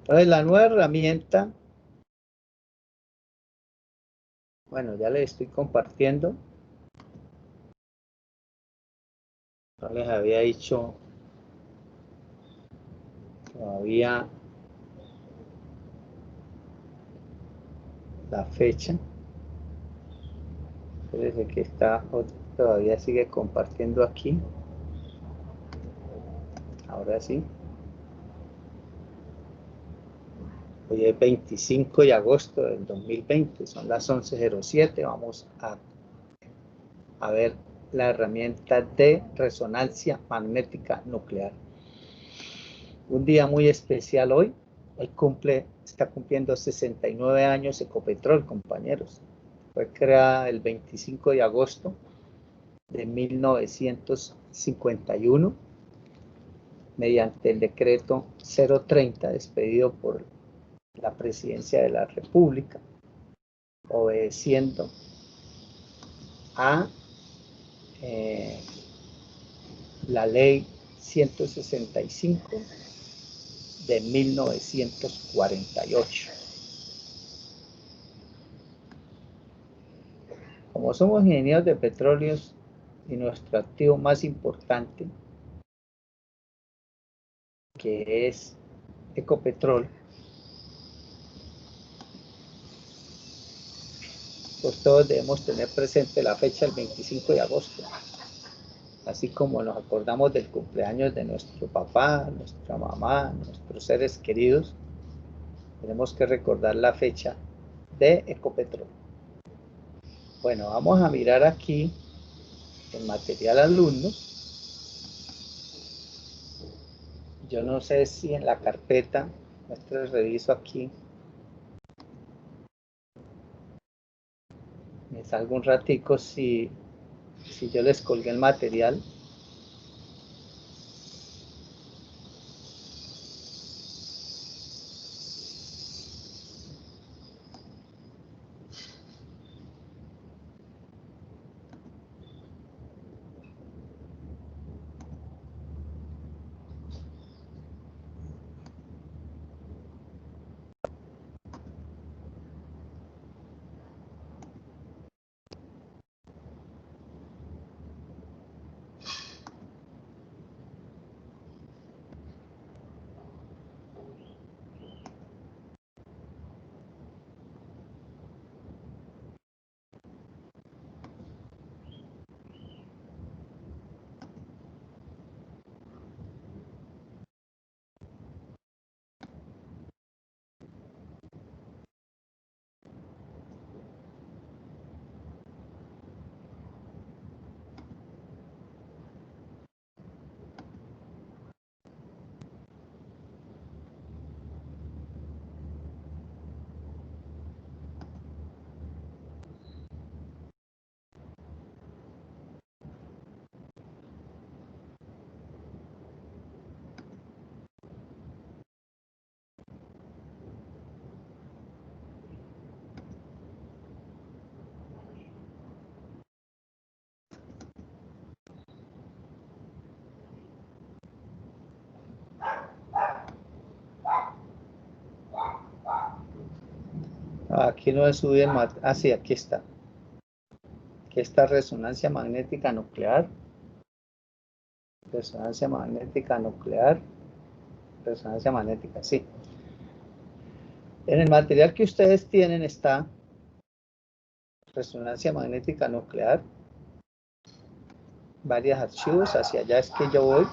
Entonces, la nueva herramienta, bueno, ya les estoy compartiendo. No les había dicho todavía la fecha. Fíjense que todavía sigue compartiendo aquí. Ahora sí. Hoy es 25 de agosto del 2020, son las 11:07. Vamos a ver la herramienta de resonancia magnética nuclear. Un día muy especial hoy. Hoy está cumpliendo 69 años Ecopetrol, compañeros. Fue creada el 25 de agosto de 1951 mediante el decreto 030 expedido por la Presidencia de la República, obedeciendo a la ley 165 de 1948. Como somos ingenieros de petróleos y nuestro activo más importante, que es Ecopetrol, pues todos debemos tener presente la fecha del 25 de agosto, así como nos acordamos del cumpleaños de nuestro papá, nuestra mamá, nuestros seres queridos. Tenemos que recordar la fecha de Ecopetrol. Bueno, vamos a mirar aquí el material alumnos. Yo no sé si en la carpeta, reviso aquí, me salgo un ratico si yo les colgué el material. Aquí no he subido el material. Ah, sí, aquí está. Aquí está resonancia magnética nuclear. Resonancia magnética nuclear. Resonancia magnética, sí. En el material que ustedes tienen está resonancia magnética nuclear. Varios archivos, hacia allá es que yo voy.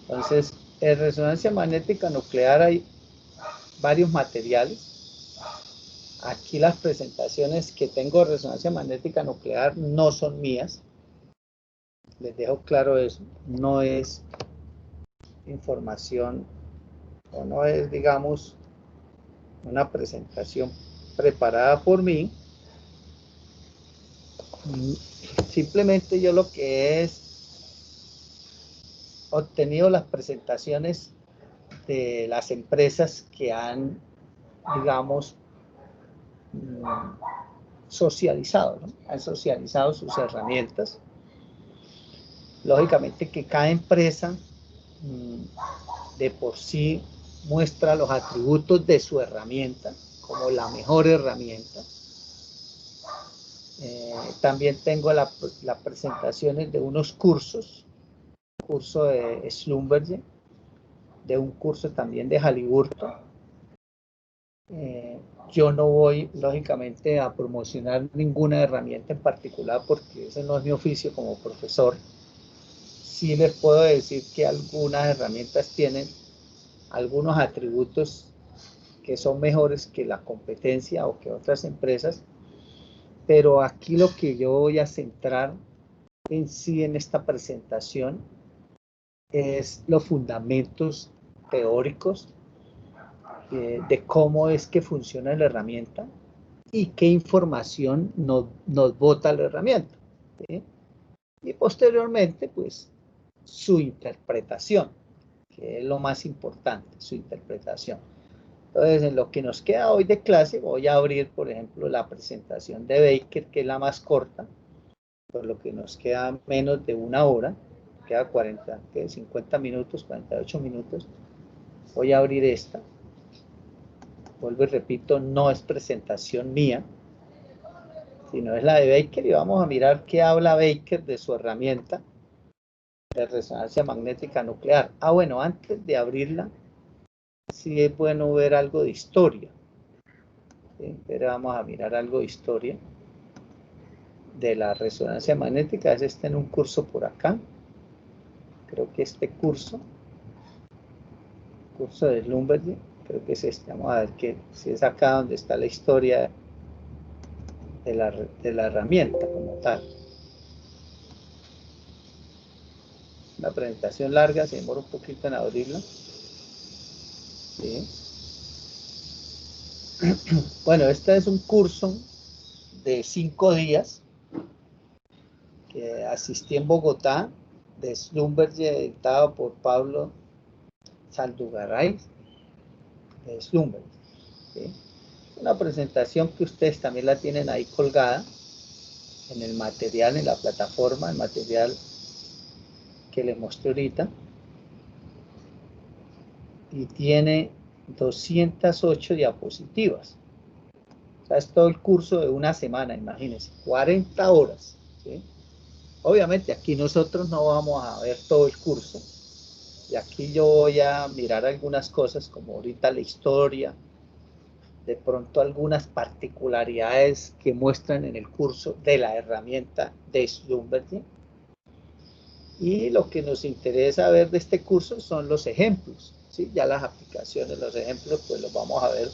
Entonces, en resonancia magnética nuclear hay varios materiales. Aquí las presentaciones que tengo de resonancia magnética nuclear no son mías. Les dejo claro eso. No es información o no es, digamos, una presentación preparada por mí. Simplemente yo lo que es obtenido las presentaciones de las empresas que han, digamos, socializado, ¿no? Han socializado sus herramientas. Lógicamente que cada empresa de por sí muestra los atributos de su herramienta como la mejor herramienta. También tengo las presentaciones de unos cursos, curso de Schlumberger, de un curso también de Halliburton. Yo no voy, lógicamente, a promocionar ninguna herramienta en particular porque ese no es mi oficio como profesor. Sí les puedo decir que algunas herramientas tienen algunos atributos que son mejores que la competencia o que otras empresas, pero aquí lo que yo voy a centrar en sí en esta presentación es los fundamentos teóricos de cómo es que funciona la herramienta y qué información nos bota la herramienta, ¿sí? Y posteriormente, pues, su interpretación, que es lo más importante, su interpretación. Entonces, en lo que nos queda hoy de clase, voy a abrir, por ejemplo, la presentación de Baker, que es la más corta, por lo que nos queda menos de una hora, queda 50 minutos, 48 minutos. Voy a abrir esta. Vuelvo y repito, no es presentación mía, sino es la de Baker, y vamos a mirar qué habla Baker de su herramienta de resonancia magnética nuclear. Bueno, antes de abrirla, sí es bueno ver algo de historia. ¿Sí? Pero vamos a mirar algo de historia de la resonancia magnética. Es en un curso por acá. Creo que este curso de Schlumberger, creo que es este. Vamos a ver si es acá donde está la historia de la herramienta como tal. Una presentación larga, se demora un poquito en abrirla. ¿Sí? Bueno, este es un curso de 5 días que asistí en Bogotá, de Schlumberger, editado por Pablo Saldugaray, de Schlumberger. ¿Sí? Una presentación que ustedes también la tienen ahí colgada en el material, en la plataforma, el material que les mostré ahorita. Y tiene 208 diapositivas. O sea, es todo el curso de una semana, imagínense, 40 horas. ¿Sí? Obviamente aquí nosotros no vamos a ver todo el curso. Y aquí yo voy a mirar algunas cosas, como ahorita la historia, de pronto algunas particularidades que muestran en el curso de la herramienta de Schlumberger. Y lo que nos interesa ver de este curso son los ejemplos, ¿sí? Ya las aplicaciones, los ejemplos, pues los vamos a ver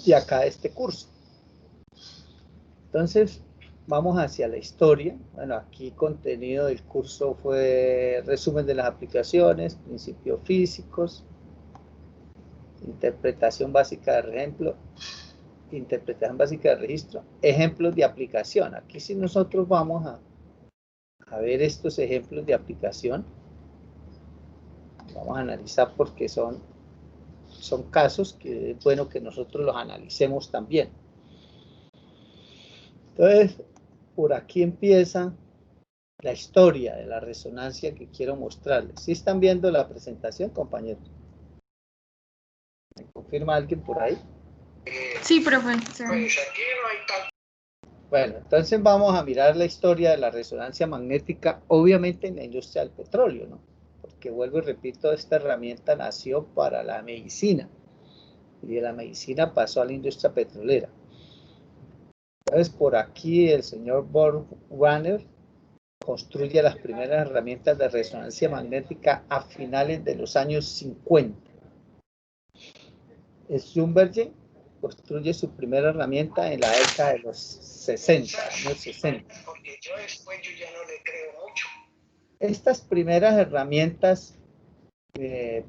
de acá de este curso. Entonces, vamos hacia la historia. Bueno, aquí contenido del curso fue resumen de las aplicaciones, principios físicos, interpretación básica de ejemplo, interpretación básica de registro, ejemplos de aplicación. Aquí sí nosotros vamos a ver estos ejemplos de aplicación. Vamos a analizar porque son casos que es bueno que nosotros los analicemos también. Entonces, por aquí empieza la historia de la resonancia que quiero mostrarles. ¿Sí están viendo la presentación, compañeros? ¿Me confirma alguien por ahí? Sí, profesor. Bueno, entonces vamos a mirar la historia de la resonancia magnética, obviamente en la industria del petróleo, ¿no? Porque vuelvo y repito, esta herramienta nació para la medicina, y de la medicina pasó a la industria petrolera. Entonces, por aquí el señor Borg-Warner construye las primeras herramientas de resonancia magnética a finales de los años 50. Schlumberger construye su primera herramienta en la década de los 60, años 60. Porque yo después ya no le creo mucho. Estas primeras herramientas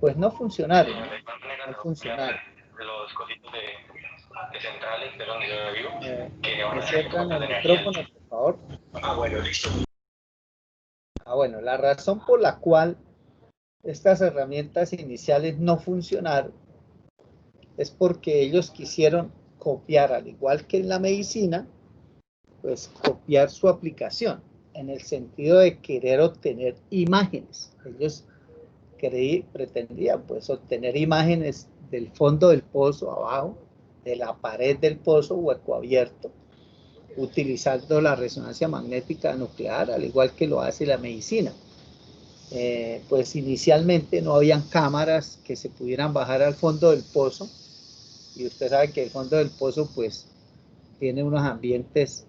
pues no funcionaron. No funcionaron. Los cositos de centrales, que es donde yo vivo. ¿Me cierran el micrófono, por favor? Bueno, listo. Bueno, la razón por la cual estas herramientas iniciales no funcionaron es porque ellos quisieron copiar, al igual que en la medicina, pues copiar su aplicación, en el sentido de querer obtener imágenes. Ellos pretendía pues obtener imágenes del fondo del pozo abajo, de la pared del pozo hueco abierto, utilizando la resonancia magnética nuclear, al igual que lo hace la medicina. Pues inicialmente no habían cámaras que se pudieran bajar al fondo del pozo, y usted sabe que el fondo del pozo pues tiene unos ambientes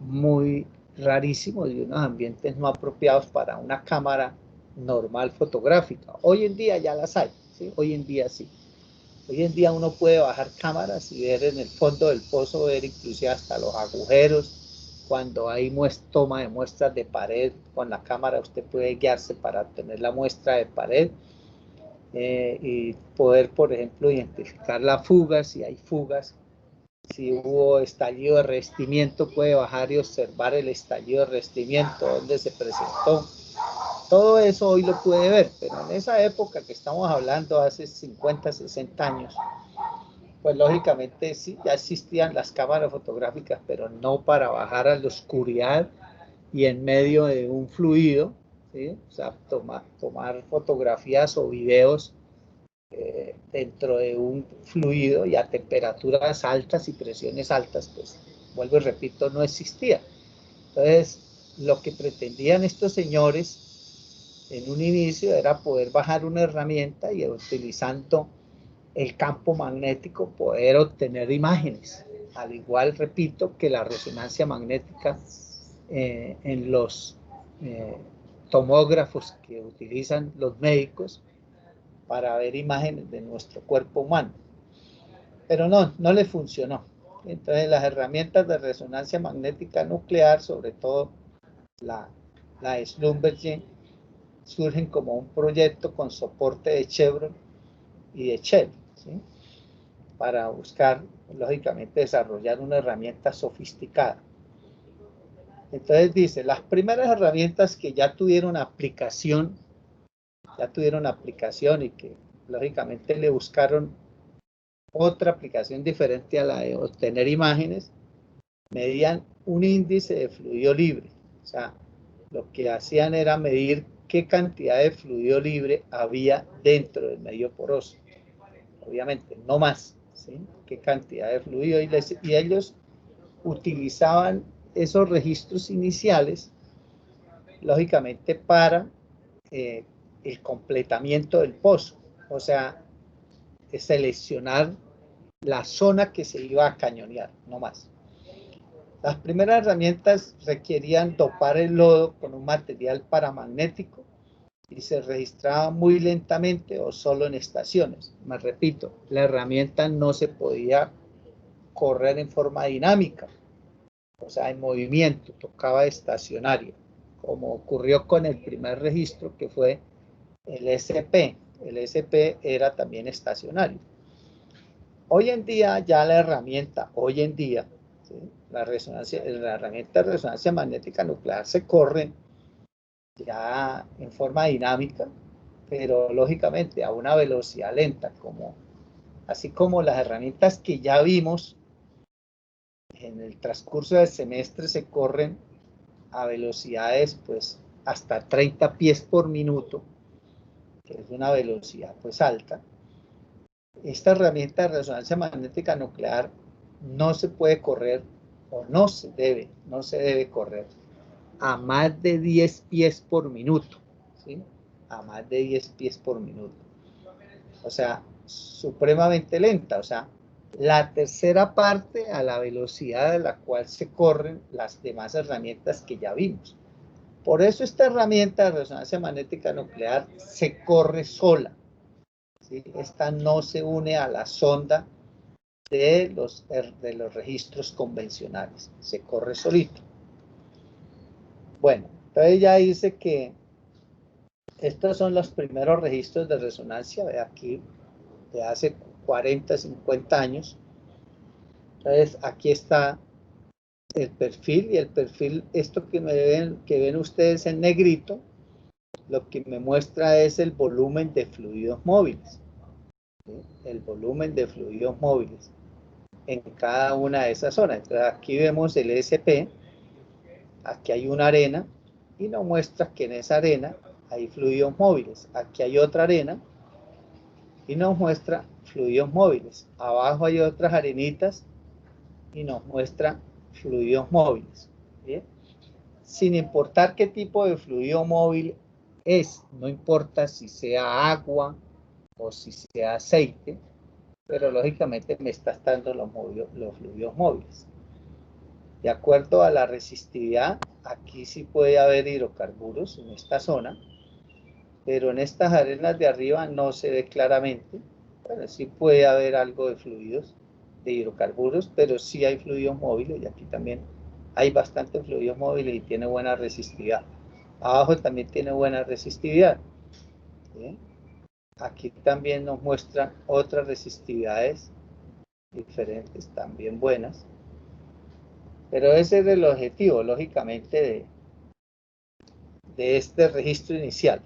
muy rarísimos y unos ambientes no apropiados para una cámara normal fotográfica. Hoy en día ya las hay, ¿sí? Hoy en día sí. Hoy en día uno puede bajar cámaras y ver en el fondo del pozo, ver inclusive hasta los agujeros. Cuando hay toma de muestras de pared con la cámara, usted puede guiarse para obtener la muestra de pared y poder, por ejemplo, identificar las fugas, si hay fugas. Si hubo estallido de revestimiento, puede bajar y observar el estallido de revestimiento, dónde se presentó. Todo eso hoy lo puede ver, pero en esa época que estamos hablando, hace 50, 60 años, pues lógicamente sí, ya existían las cámaras fotográficas, pero no para bajar a la oscuridad y en medio de un fluido, ¿sí? O sea, tomar fotografías o videos dentro de un fluido y a temperaturas altas y presiones altas, pues vuelvo y repito, no existía. Entonces, lo que pretendían estos señores en un inicio era poder bajar una herramienta y utilizando el campo magnético poder obtener imágenes. Al igual, repito, que la resonancia magnética en los tomógrafos que utilizan los médicos para ver imágenes de nuestro cuerpo humano. Pero no les funcionó. Entonces las herramientas de resonancia magnética nuclear, sobre todo la Schlumberger, surgen como un proyecto con soporte de Chevron y de Shell, ¿sí? Para buscar, lógicamente, desarrollar una herramienta sofisticada. Entonces dice, las primeras herramientas que ya tuvieron aplicación y que lógicamente le buscaron otra aplicación diferente a la de obtener imágenes, medían un índice de fluido libre. O sea, lo que hacían era medir qué cantidad de fluido libre había dentro del medio poroso. Obviamente, no más, ¿sí? Qué cantidad de fluido. Y ellos utilizaban esos registros iniciales, lógicamente, para el completamiento del pozo. O sea, seleccionar la zona que se iba a cañonear, no más. Las primeras herramientas requerían topar el lodo con un material paramagnético y se registraba muy lentamente o solo en estaciones. Me repito, la herramienta no se podía correr en forma dinámica, o sea, en movimiento, tocaba estacionario, como ocurrió con el primer registro que fue el SP. El SP era también estacionario. Hoy en día ya la herramienta, ¿sí? la herramienta de resonancia magnética nuclear se corre ya en forma dinámica, pero lógicamente a una velocidad lenta, así como las herramientas que ya vimos en el transcurso del semestre se corren a velocidades pues hasta 30 pies por minuto, que es una velocidad pues alta. Esta herramienta de resonancia magnética nuclear no se puede correr o no se debe correr a más de 10 pies por minuto, ¿sí? A más de 10 pies por minuto. O sea, supremamente lenta, o sea, la tercera parte a la velocidad a la cual se corren las demás herramientas que ya vimos. Por eso esta herramienta de resonancia magnética nuclear se corre sola, ¿sí? Esta no se une a la sonda de los registros convencionales, se corre solito. Bueno, entonces ya dice que estos son los primeros registros de resonancia de aquí, de hace 40, 50 años. Entonces aquí está el perfil, y el perfil, esto que ven ustedes en negrito, lo que me muestra es el volumen de fluidos móviles, ¿sí? El volumen de fluidos móviles en cada una de esas zonas. Entonces aquí vemos el SP, aquí hay una arena y nos muestra que en esa arena hay fluidos móviles. Aquí hay otra arena y nos muestra fluidos móviles. Abajo hay otras arenitas y nos muestra fluidos móviles. ¿Bien? Sin importar qué tipo de fluido móvil es, no importa si sea agua o si sea aceite, pero lógicamente me está dando los fluidos móviles. De acuerdo a la resistividad, aquí sí puede haber hidrocarburos en esta zona, pero en estas arenas de arriba no se ve claramente. Bueno, sí puede haber algo de fluidos, de hidrocarburos, pero sí hay fluidos móviles y aquí también hay bastante fluidos móviles y tiene buena resistividad. Abajo también tiene buena resistividad. ¿Bien? Aquí también nos muestra otras resistividades diferentes, también buenas. Pero ese es el objetivo, lógicamente, de este registro inicial.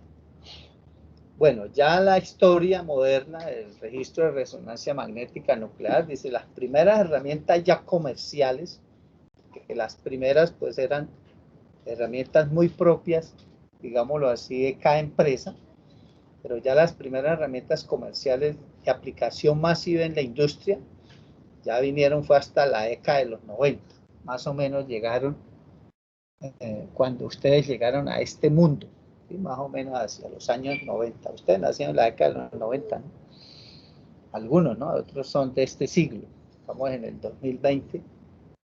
Bueno, ya la historia moderna del registro de resonancia magnética nuclear dice las primeras herramientas ya comerciales, que las primeras pues eran herramientas muy propias, digámoslo así, de cada empresa, pero ya las primeras herramientas comerciales de aplicación masiva en la industria ya vinieron, fue hasta la década de los 90, más o menos llegaron cuando ustedes llegaron a este mundo, ¿sí? Más o menos hacia los años 90. Ustedes nacieron en la década de los 90, ¿no? Algunos, ¿no? Otros son de este siglo. Estamos en el 2020.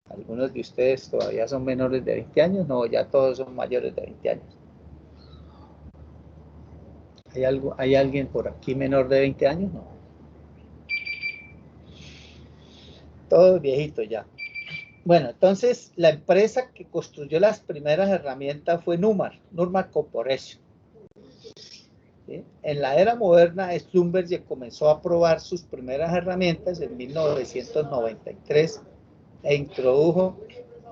Algunos de ustedes todavía son menores de 20 años, no, ya todos son mayores de 20 años. ¿Hay alguien por aquí menor de 20 años? No. Todos viejitos ya. Bueno, entonces la empresa que construyó las primeras herramientas fue Numar Corporation. ¿Sí? En la era moderna, Schlumberger comenzó a probar sus primeras herramientas en 1993 e introdujo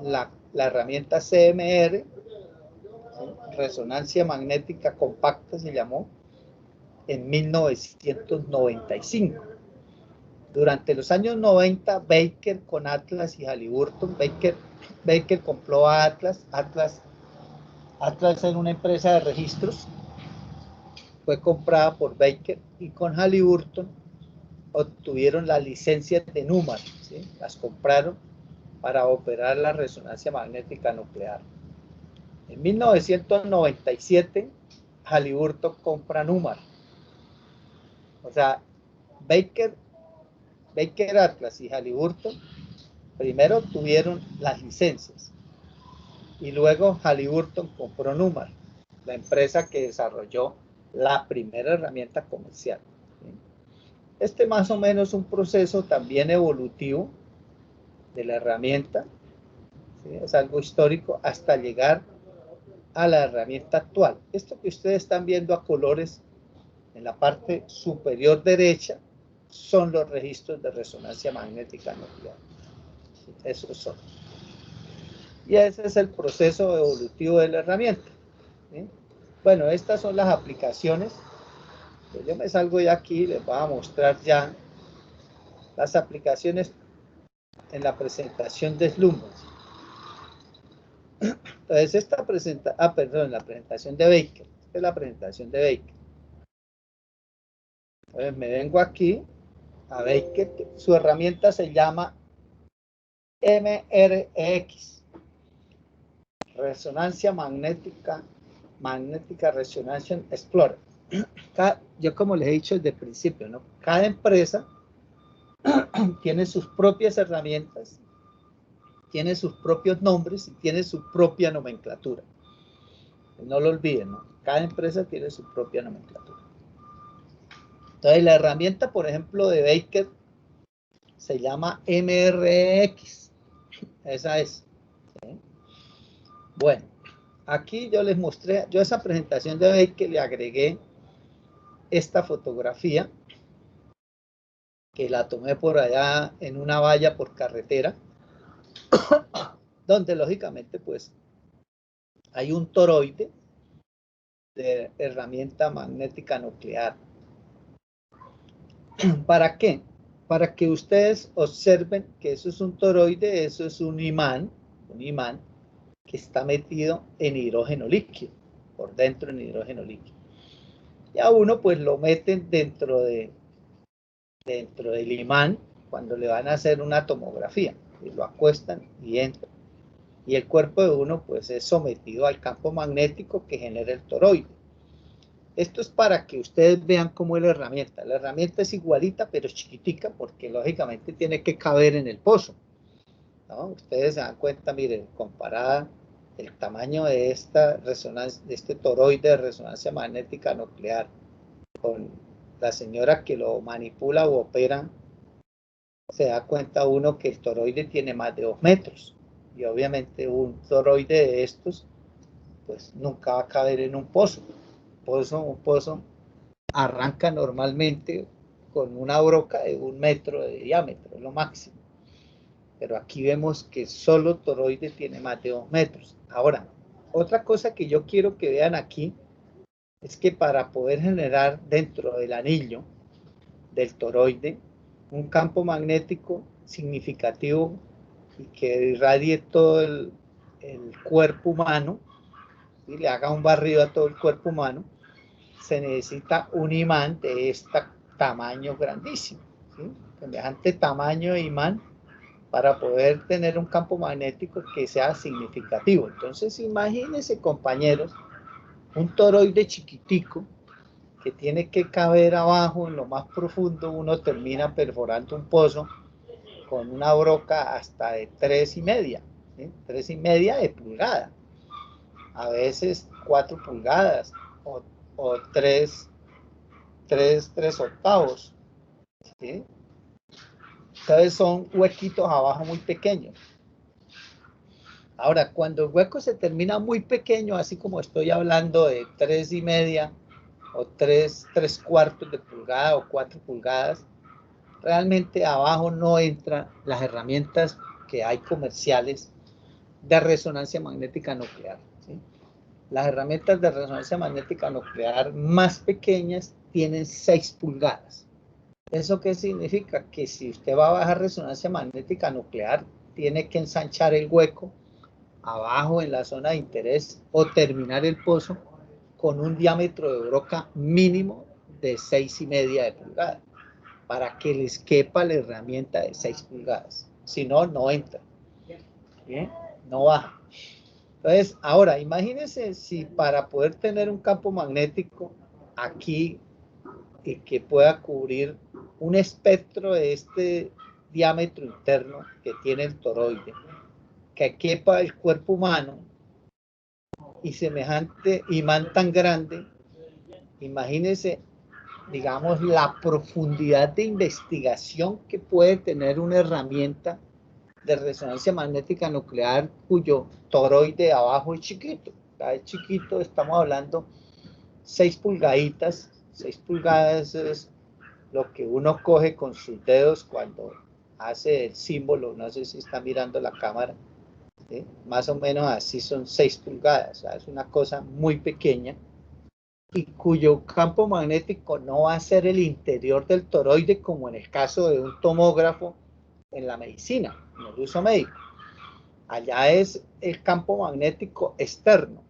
la herramienta CMR, ¿sí? Resonancia magnética compacta se llamó, en 1995. Durante los años 90, Baker con Atlas y Halliburton, Baker compró a Atlas era una empresa de registros, fue comprada por Baker y con Halliburton obtuvieron las licencias de Numar, ¿sí? Las compraron para operar la resonancia magnética nuclear. En 1997, Halliburton compra Numar. O sea, Baker Atlas y Halliburton primero tuvieron las licencias y luego Halliburton compró Numar, la empresa que desarrolló la primera herramienta comercial. Este más o menos es un proceso también evolutivo de la herramienta, ¿sí? Es algo histórico hasta llegar a la herramienta actual. Esto que ustedes están viendo a colores en la parte superior derecha son los registros de resonancia magnética nuclear. Esos son. Y ese es el proceso evolutivo de la herramienta, ¿sí? Bueno, estas son las aplicaciones. Pues yo me salgo de aquí y les voy a mostrar ya las aplicaciones en la presentación de Schlumberger. Entonces, la presentación de Baker. Esta es la presentación de Baker. Entonces, me vengo aquí a Baker. Su herramienta se llama MREX. Resonancia Magnética Resonance Explorer. Yo como les he dicho desde el principio, ¿no? Cada empresa tiene sus propias herramientas, tiene sus propios nombres y tiene su propia nomenclatura. No lo olviden, ¿no? Cada empresa tiene su propia nomenclatura. Entonces, la herramienta, por ejemplo, de Baker se llama MRX. Esa es. ¿Sí? Bueno, aquí yo les mostré, yo a esa presentación de Baker le agregué esta fotografía que la tomé por allá en una valla por carretera, donde lógicamente pues hay un toroide de herramienta magnética nuclear. ¿Para qué? Para que ustedes observen que eso es un toroide, eso es un imán que está metido en hidrógeno líquido. por dentro en hidrógeno líquido. Y a uno pues lo meten dentro del imán cuando le van a hacer una tomografía, y lo acuestan y entra. Y el cuerpo de uno pues es sometido al campo magnético que genera el toroide. Esto es para que ustedes vean cómo es la herramienta. La herramienta es igualita, pero chiquitica, porque lógicamente tiene que caber en el pozo, ¿no? Ustedes se dan cuenta, miren, comparada el tamaño de esta resonancia, de este toroide de resonancia magnética nuclear, con la señora que lo manipula o opera, se da cuenta uno que el toroide tiene más de 2 metros. Y obviamente un toroide de estos, pues nunca va a caber en un pozo. Un pozo arranca normalmente con una broca de 1 metro de diámetro, es lo máximo. Pero aquí vemos que solo toroide tiene más de 2 metros. Ahora, otra cosa que yo quiero que vean aquí es que para poder generar dentro del anillo del toroide un campo magnético significativo y que irradie todo el cuerpo humano y le haga un barrido a todo el cuerpo humano, se necesita un imán de este tamaño grandísimo, ¿sí? Semejante tamaño de imán para poder tener un campo magnético que sea significativo. Entonces imagínense, compañeros, un toroide chiquitico que tiene que caber abajo en lo más profundo. Uno termina perforando un pozo con una broca hasta de 3,5, ¿sí? 3,5 de pulgada, a veces 4 pulgadas o 3 octavos, ¿sí? Entonces son huequitos abajo muy pequeños. Ahora, cuando el hueco se termina muy pequeño, así como estoy hablando de 3,5 o 3/4 de pulgada o 4 pulgadas, realmente abajo no entran las herramientas que hay comerciales de resonancia magnética nuclear, ¿sí? Las herramientas de resonancia magnética nuclear más pequeñas tienen 6 pulgadas. ¿Eso qué significa? Que si usted va a bajar resonancia magnética nuclear, tiene que ensanchar el hueco abajo en la zona de interés o terminar el pozo con un diámetro de broca mínimo de 6,5 de pulgada para que les quepa la herramienta de 6 pulgadas. Si no, no entra. ¿Bien? No baja. Entonces, ahora, imagínense si para poder tener un campo magnético aquí y que pueda cubrir un espectro de este diámetro interno que tiene el toroide, que quepa el cuerpo humano y semejante imán tan grande, imagínense, digamos, la profundidad de investigación que puede tener una herramienta de resonancia magnética nuclear cuyo toroide de abajo es chiquito. Es chiquito, estamos hablando 6 pulgaditas. 6 pulgadas es lo que uno coge con sus dedos cuando hace el símbolo. No sé si está mirando la cámara, ¿sí? Más o menos así son 6 pulgadas. O sea, es una cosa muy pequeña y cuyo campo magnético no va a ser el interior del toroide como en el caso de un tomógrafo en la medicina, en el uso médico. Allá es el campo magnético externo.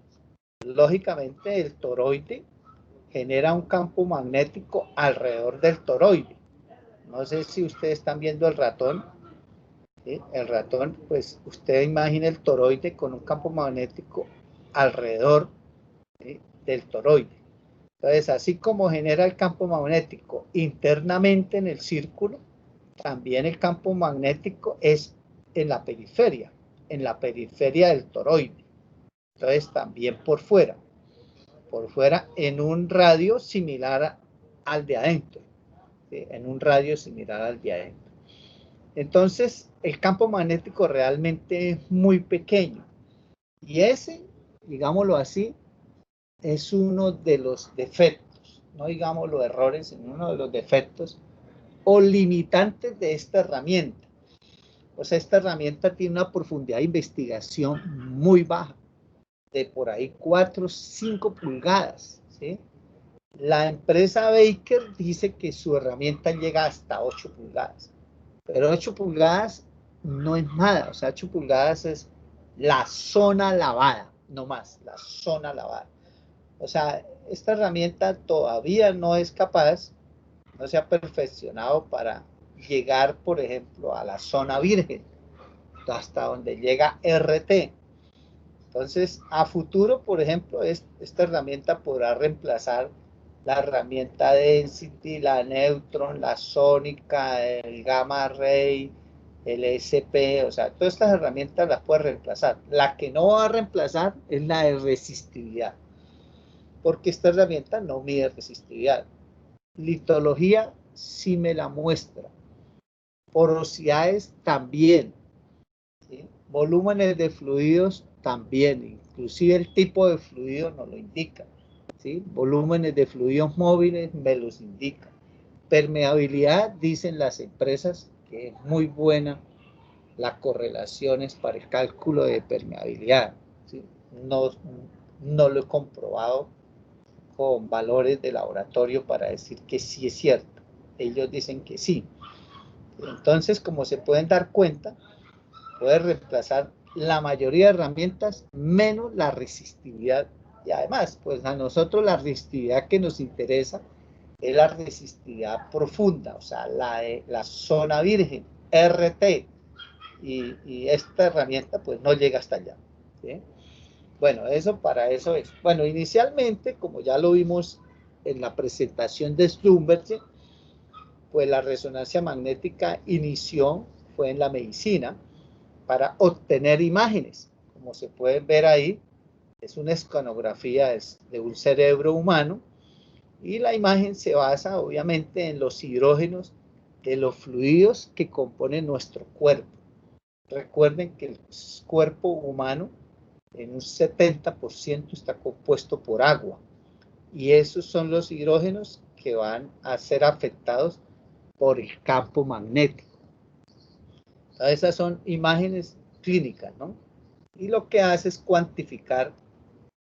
Lógicamente el toroide genera un campo magnético alrededor del toroide. No sé si ustedes están viendo el ratón. ¿Sí? El ratón, pues usted imagina el toroide con un campo magnético alrededor, ¿sí?, del toroide. Entonces, así como genera el campo magnético internamente en el círculo, también el campo magnético es en la periferia del toroide. Entonces, también por fuera en un radio similar al de adentro, ¿sí? En un radio similar al de adentro. Entonces, el campo magnético realmente es muy pequeño y ese, digámoslo así, es uno de los defectos, no digamos los errores, sino uno de los defectos o limitantes de esta herramienta. O sea, esta herramienta tiene una profundidad de investigación muy baja, de por ahí 4 o 5 pulgadas, ¿sí? La empresa Baker dice que su herramienta llega hasta 8 pulgadas, pero 8 pulgadas no es nada. O sea, 8 pulgadas es la zona lavada, no más, la zona lavada. O sea, esta herramienta todavía no es capaz, no se ha perfeccionado para llegar, por ejemplo, a la zona virgen, hasta donde llega RT. Entonces, a futuro, por ejemplo, esta herramienta podrá reemplazar la herramienta Density, la Neutron, la Sónica, el Gamma Ray, el SP, o sea, todas estas herramientas las puede reemplazar. La que no va a reemplazar es la de resistividad, porque esta herramienta no mide resistividad. Litología sí me la muestra. Porosidades también. ¿Sí? Volúmenes de fluidos también, inclusive el tipo de fluido nos lo indica. ¿Sí? Volúmenes de fluidos móviles me los indica. Permeabilidad, dicen las empresas, que es muy buena las correlaciones para el cálculo de permeabilidad. ¿Sí? No, no lo he comprobado con valores de laboratorio para decir que sí es cierto. Ellos dicen que sí. Entonces, como se pueden dar cuenta, puede reemplazar la mayoría de herramientas menos la resistividad. Y además, pues a nosotros la resistividad que nos interesa es la resistividad profunda, o sea, la de la zona virgen, RT. Y esta herramienta pues no llega hasta allá. ¿Sí? Bueno, eso para eso es. Bueno, inicialmente, como ya lo vimos en la presentación de Schlumberger, pues la resonancia magnética inició, fue en la medicina, para obtener imágenes. Como se pueden ver ahí, es una escanografía de un cerebro humano y la imagen se basa obviamente en los hidrógenos de los fluidos que componen nuestro cuerpo. Recuerden que el cuerpo humano en un 70% está compuesto por agua y esos son los hidrógenos que van a ser afectados por el campo magnético. Esas son imágenes clínicas, ¿no? Y lo que hace es cuantificar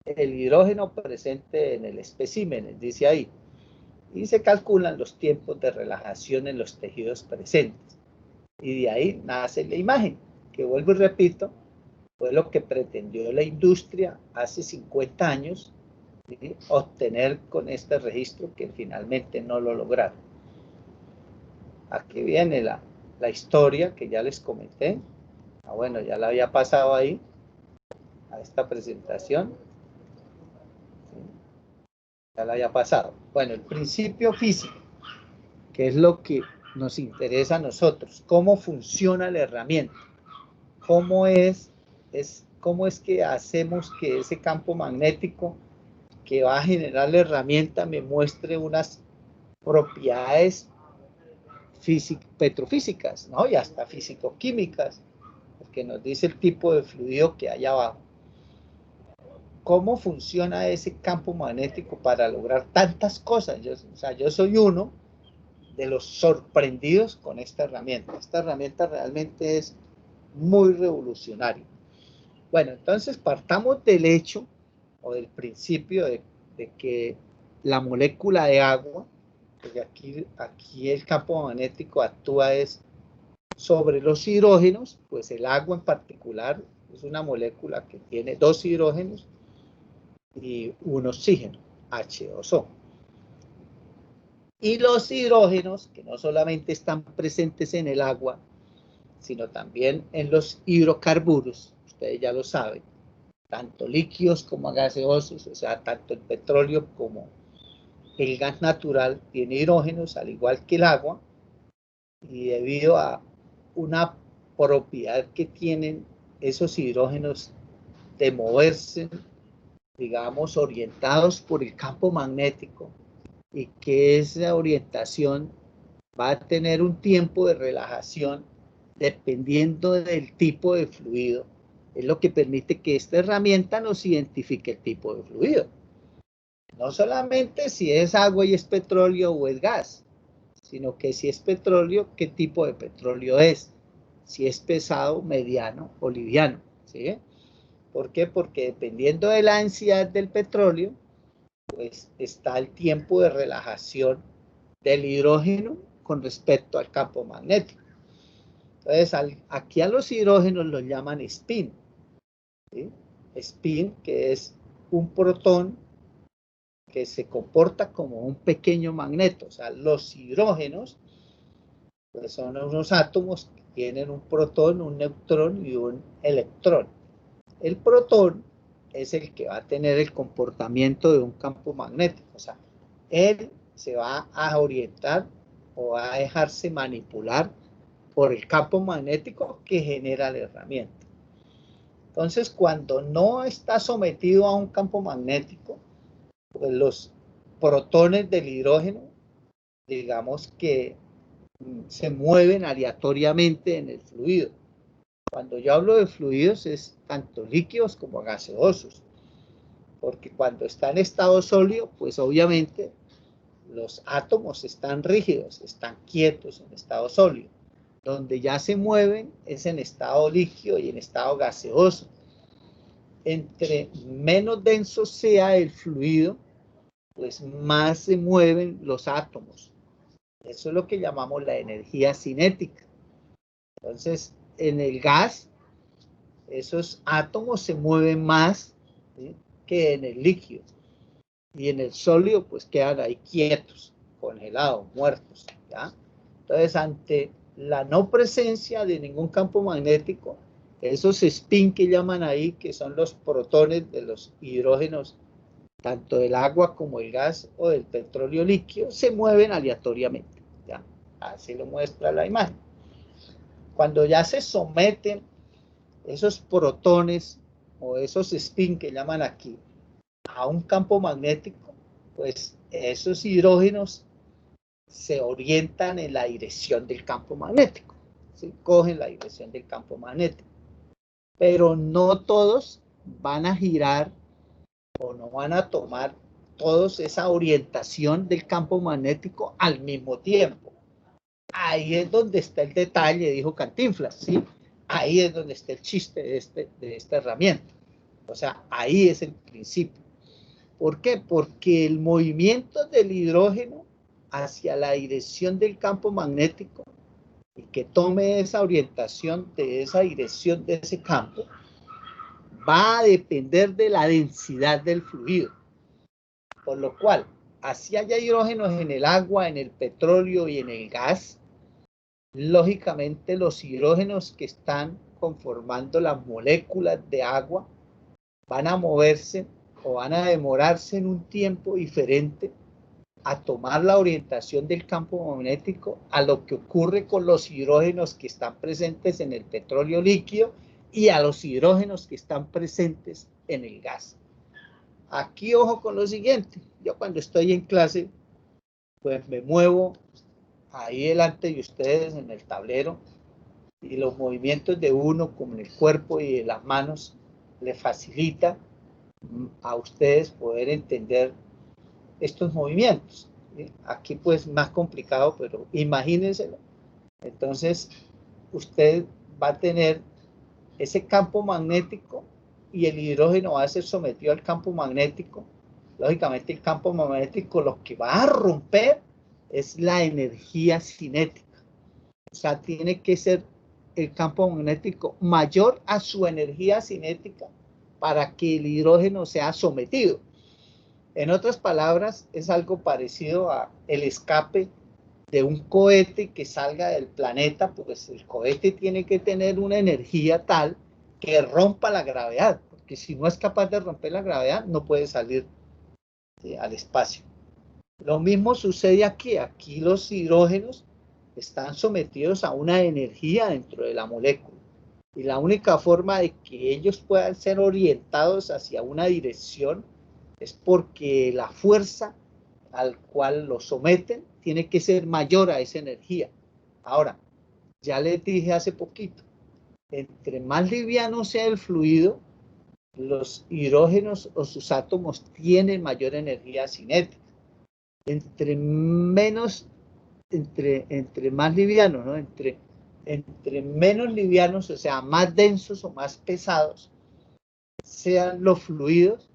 el hidrógeno presente en el espécimen, dice ahí, y se calculan los tiempos de relajación en los tejidos presentes. Y de ahí nace la imagen, que vuelvo y repito, fue lo que pretendió la industria hace 50 años, ¿sí? Obtener con este registro que finalmente no lo lograron. Aquí viene la historia que ya les comenté. Bueno, ya la había pasado ahí a esta presentación. Ya la había pasado. Bueno, el principio físico, que es lo que nos interesa a nosotros. ¿Cómo funciona la herramienta? ¿Cómo es que hacemos que ese campo magnético que va a generar la herramienta me muestre unas propiedades petrofísicas, ¿no? Y hasta físico-químicas, porque nos dice el tipo de fluido que hay abajo. ¿Cómo funciona ese campo magnético para lograr tantas cosas? Yo soy uno de los sorprendidos con esta herramienta. Esta herramienta realmente es muy revolucionaria. Bueno, entonces partamos del hecho o del principio de que la molécula de agua, porque aquí el campo magnético actúa es sobre los hidrógenos, pues el agua en particular es una molécula que tiene dos hidrógenos y un oxígeno, H2O. Y los hidrógenos, que no solamente están presentes en el agua, sino también en los hidrocarburos, ustedes ya lo saben, tanto líquidos como gaseosos, o sea, tanto el petróleo como el gas natural tiene hidrógenos, al igual que el agua, y debido a una propiedad que tienen esos hidrógenos de moverse, digamos, orientados por el campo magnético, y que esa orientación va a tener un tiempo de relajación dependiendo del tipo de fluido. Es lo que permite que esta herramienta nos identifique el tipo de fluido. No solamente si es agua y es petróleo o es gas, sino que si es petróleo, qué tipo de petróleo es. Si es pesado, mediano o liviano. ¿Sí? ¿Por qué? Porque dependiendo de la densidad del petróleo, pues está el tiempo de relajación del hidrógeno con respecto al campo magnético. Entonces, aquí a los hidrógenos los llaman spin. ¿Sí? Spin, que es un protón que se comporta como un pequeño magneto. O sea, los hidrógenos pues son unos átomos que tienen un protón, un neutrón y un electrón. El protón es el que va a tener el comportamiento de un campo magnético. O sea, él se va a orientar o va a dejarse manipular por el campo magnético que genera la herramienta. Entonces, cuando no está sometido a un campo magnético, pues los protones del hidrógeno, digamos que se mueven aleatoriamente en el fluido. Cuando yo hablo de fluidos es tanto líquidos como gaseosos, porque cuando está en estado sólido, pues obviamente los átomos están rígidos, están quietos en estado sólido. Donde ya se mueven es en estado líquido y en estado gaseoso. Entre menos denso sea el fluido, pues más se mueven los átomos. Eso es lo que llamamos la energía cinética. Entonces, en el gas, esos átomos se mueven más, ¿sí?, que en el líquido. Y en el sólido, pues quedan ahí quietos, congelados, muertos, ¿ya? Entonces, ante la no presencia de ningún campo magnético, esos spin que llaman ahí, que son los protones de los hidrógenos, tanto del agua como el gas o del petróleo líquido, se mueven aleatoriamente, ¿ya? Así lo muestra la imagen. Cuando ya se someten esos protones o esos spin que llaman aquí a un campo magnético, pues esos hidrógenos se orientan en la dirección del campo magnético, ¿sí? Cogen la dirección del campo magnético, pero no todos van a girar o no van a tomar todos esa orientación del campo magnético al mismo tiempo. Ahí es donde está el detalle, dijo Cantinflas, ¿sí? Ahí es donde está el chiste de esta herramienta. O sea, ahí es el principio. ¿Por qué? Porque el movimiento del hidrógeno hacia la dirección del campo magnético y que tome esa orientación de esa dirección de ese campo va a depender de la densidad del fluido. Por lo cual, así haya hidrógenos en el agua, en el petróleo y en el gas, lógicamente los hidrógenos que están conformando las moléculas de agua van a moverse o van a demorarse en un tiempo diferente a tomar la orientación del campo magnético a lo que ocurre con los hidrógenos que están presentes en el petróleo líquido y a los hidrógenos que están presentes en el gas. Aquí ojo con lo siguiente, yo cuando estoy en clase pues me muevo ahí delante de ustedes en el tablero y los movimientos de uno como en el cuerpo y de las manos le facilita a ustedes poder entender estos movimientos, ¿sí? Aquí pues más complicado, pero imagínenselo. Entonces usted va a tener ese campo magnético y el hidrógeno va a ser sometido al campo magnético. Lógicamente el campo magnético lo que va a romper es la energía cinética. O sea, tiene que ser el campo magnético mayor a su energía cinética para que el hidrógeno sea sometido. En otras palabras, es algo parecido a el escape de un cohete que salga del planeta, pues el cohete tiene que tener una energía tal que rompa la gravedad, porque si no es capaz de romper la gravedad, no puede salir, ¿sí?, al espacio. Lo mismo sucede aquí. Aquí los hidrógenos están sometidos a una energía dentro de la molécula. Y la única forma de que ellos puedan ser orientados hacia una dirección es porque la fuerza al cual los someten tiene que ser mayor a esa energía. Ahora, ya les dije hace poquito, entre más liviano sea el fluido, los hidrógenos o sus átomos tienen mayor energía cinética. Entre más livianos, ¿no? Entre menos livianos, o sea, más densos o más pesados sean los fluidos,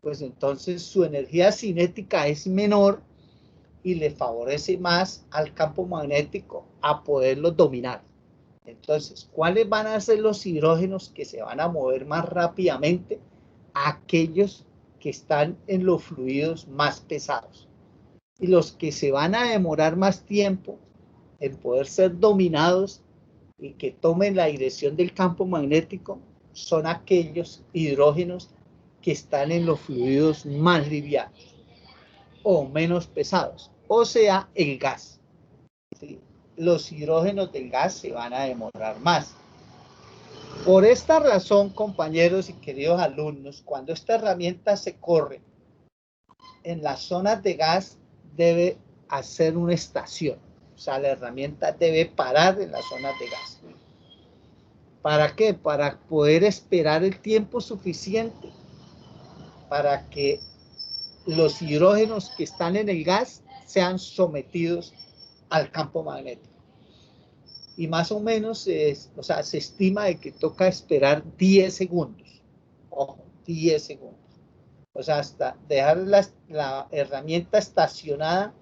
pues entonces su energía cinética es menor y le favorece más al campo magnético a poderlos dominar. Entonces, ¿cuáles van a ser los hidrógenos que se van a mover más rápidamente? Aquellos que están en los fluidos más pesados. Y los que se van a demorar más tiempo en poder ser dominados y que tomen la dirección del campo magnético son aquellos hidrógenos que están en los fluidos más livianos o menos pesados, o sea, el gas. ¿Sí? Los hidrógenos del gas se van a demorar más. Por esta razón, compañeros y queridos alumnos, cuando esta herramienta se corre en las zonas de gas, debe hacer una estación. O sea, la herramienta debe parar en las zonas de gas. ¿Para qué? Para poder esperar el tiempo suficiente para que los hidrógenos que están en el gas sean sometidos al campo magnético. Y más o menos, o sea, se estima de que toca esperar 10 segundos. Ojo, 10 segundos. O sea, hasta dejar la herramienta estacionada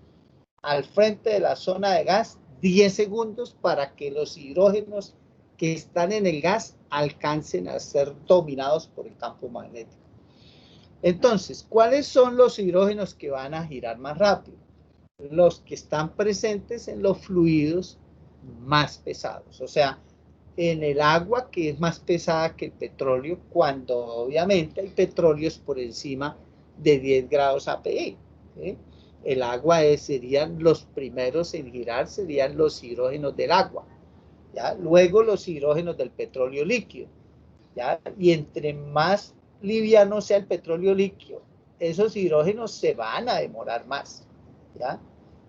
al frente de la zona de gas 10 segundos para que los hidrógenos que están en el gas alcancen a ser dominados por el campo magnético. Entonces, ¿cuáles son los hidrógenos que van a girar más rápido? Los que están presentes en los fluidos más pesados, o sea, en el agua, que es más pesada que el petróleo, cuando obviamente hay petróleos por encima de 10 grados API. ¿Sí? El agua serían los primeros en girar, serían los hidrógenos del agua, ¿ya? Luego los hidrógenos del petróleo líquido, ¿ya? Y entre más liviano sea el petróleo líquido, esos hidrógenos se van a demorar más, ¿ya?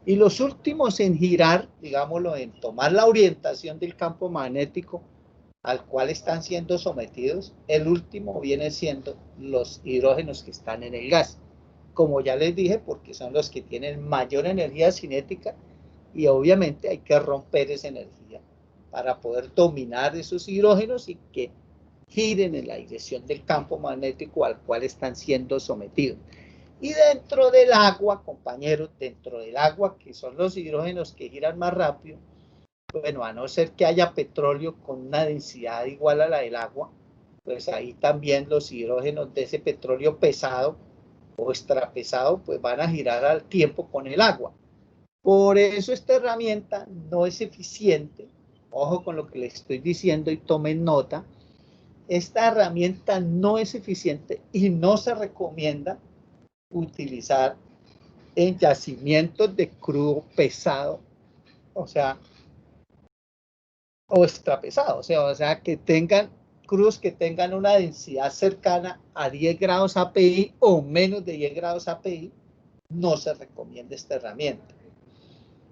Y los últimos en girar, digámoslo, en tomar la orientación del campo magnético al cual están siendo sometidos, el último viene siendo los hidrógenos que están en el gas. Como ya les dije, porque son los que tienen mayor energía cinética y obviamente hay que romper esa energía para poder dominar esos hidrógenos y que giren en la dirección del campo magnético al cual están siendo sometidos. Y dentro del agua, compañeros, dentro del agua, que son los hidrógenos que giran más rápido, bueno, a no ser que haya petróleo con una densidad igual a la del agua, pues ahí también los hidrógenos de ese petróleo pesado o extrapesado, pues van a girar al tiempo con el agua. Por eso esta herramienta no es eficiente. Ojo con lo que les estoy diciendo y tomen nota. Esta herramienta no es eficiente y no se recomienda utilizar en yacimientos de crudo pesado, o sea, o extrapesado, o sea, que tengan crudos que tengan una densidad cercana a 10 grados API o menos de 10 grados API, no se recomienda esta herramienta.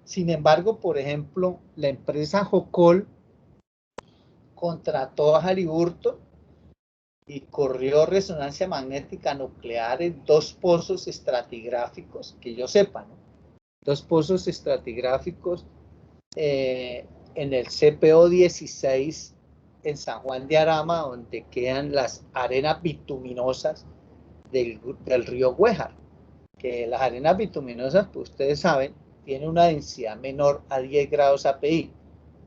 Sin embargo, por ejemplo, la empresa Jocol contrató a Halliburton y corrió resonancia magnética nuclear en 2 pozos estratigráficos, que yo sepa, ¿no? 2 pozos estratigráficos en el CPO 16 en San Juan de Arama, donde quedan las arenas bituminosas del río Güejar, que las arenas bituminosas, pues ustedes saben, tienen una densidad menor a 10 grados API,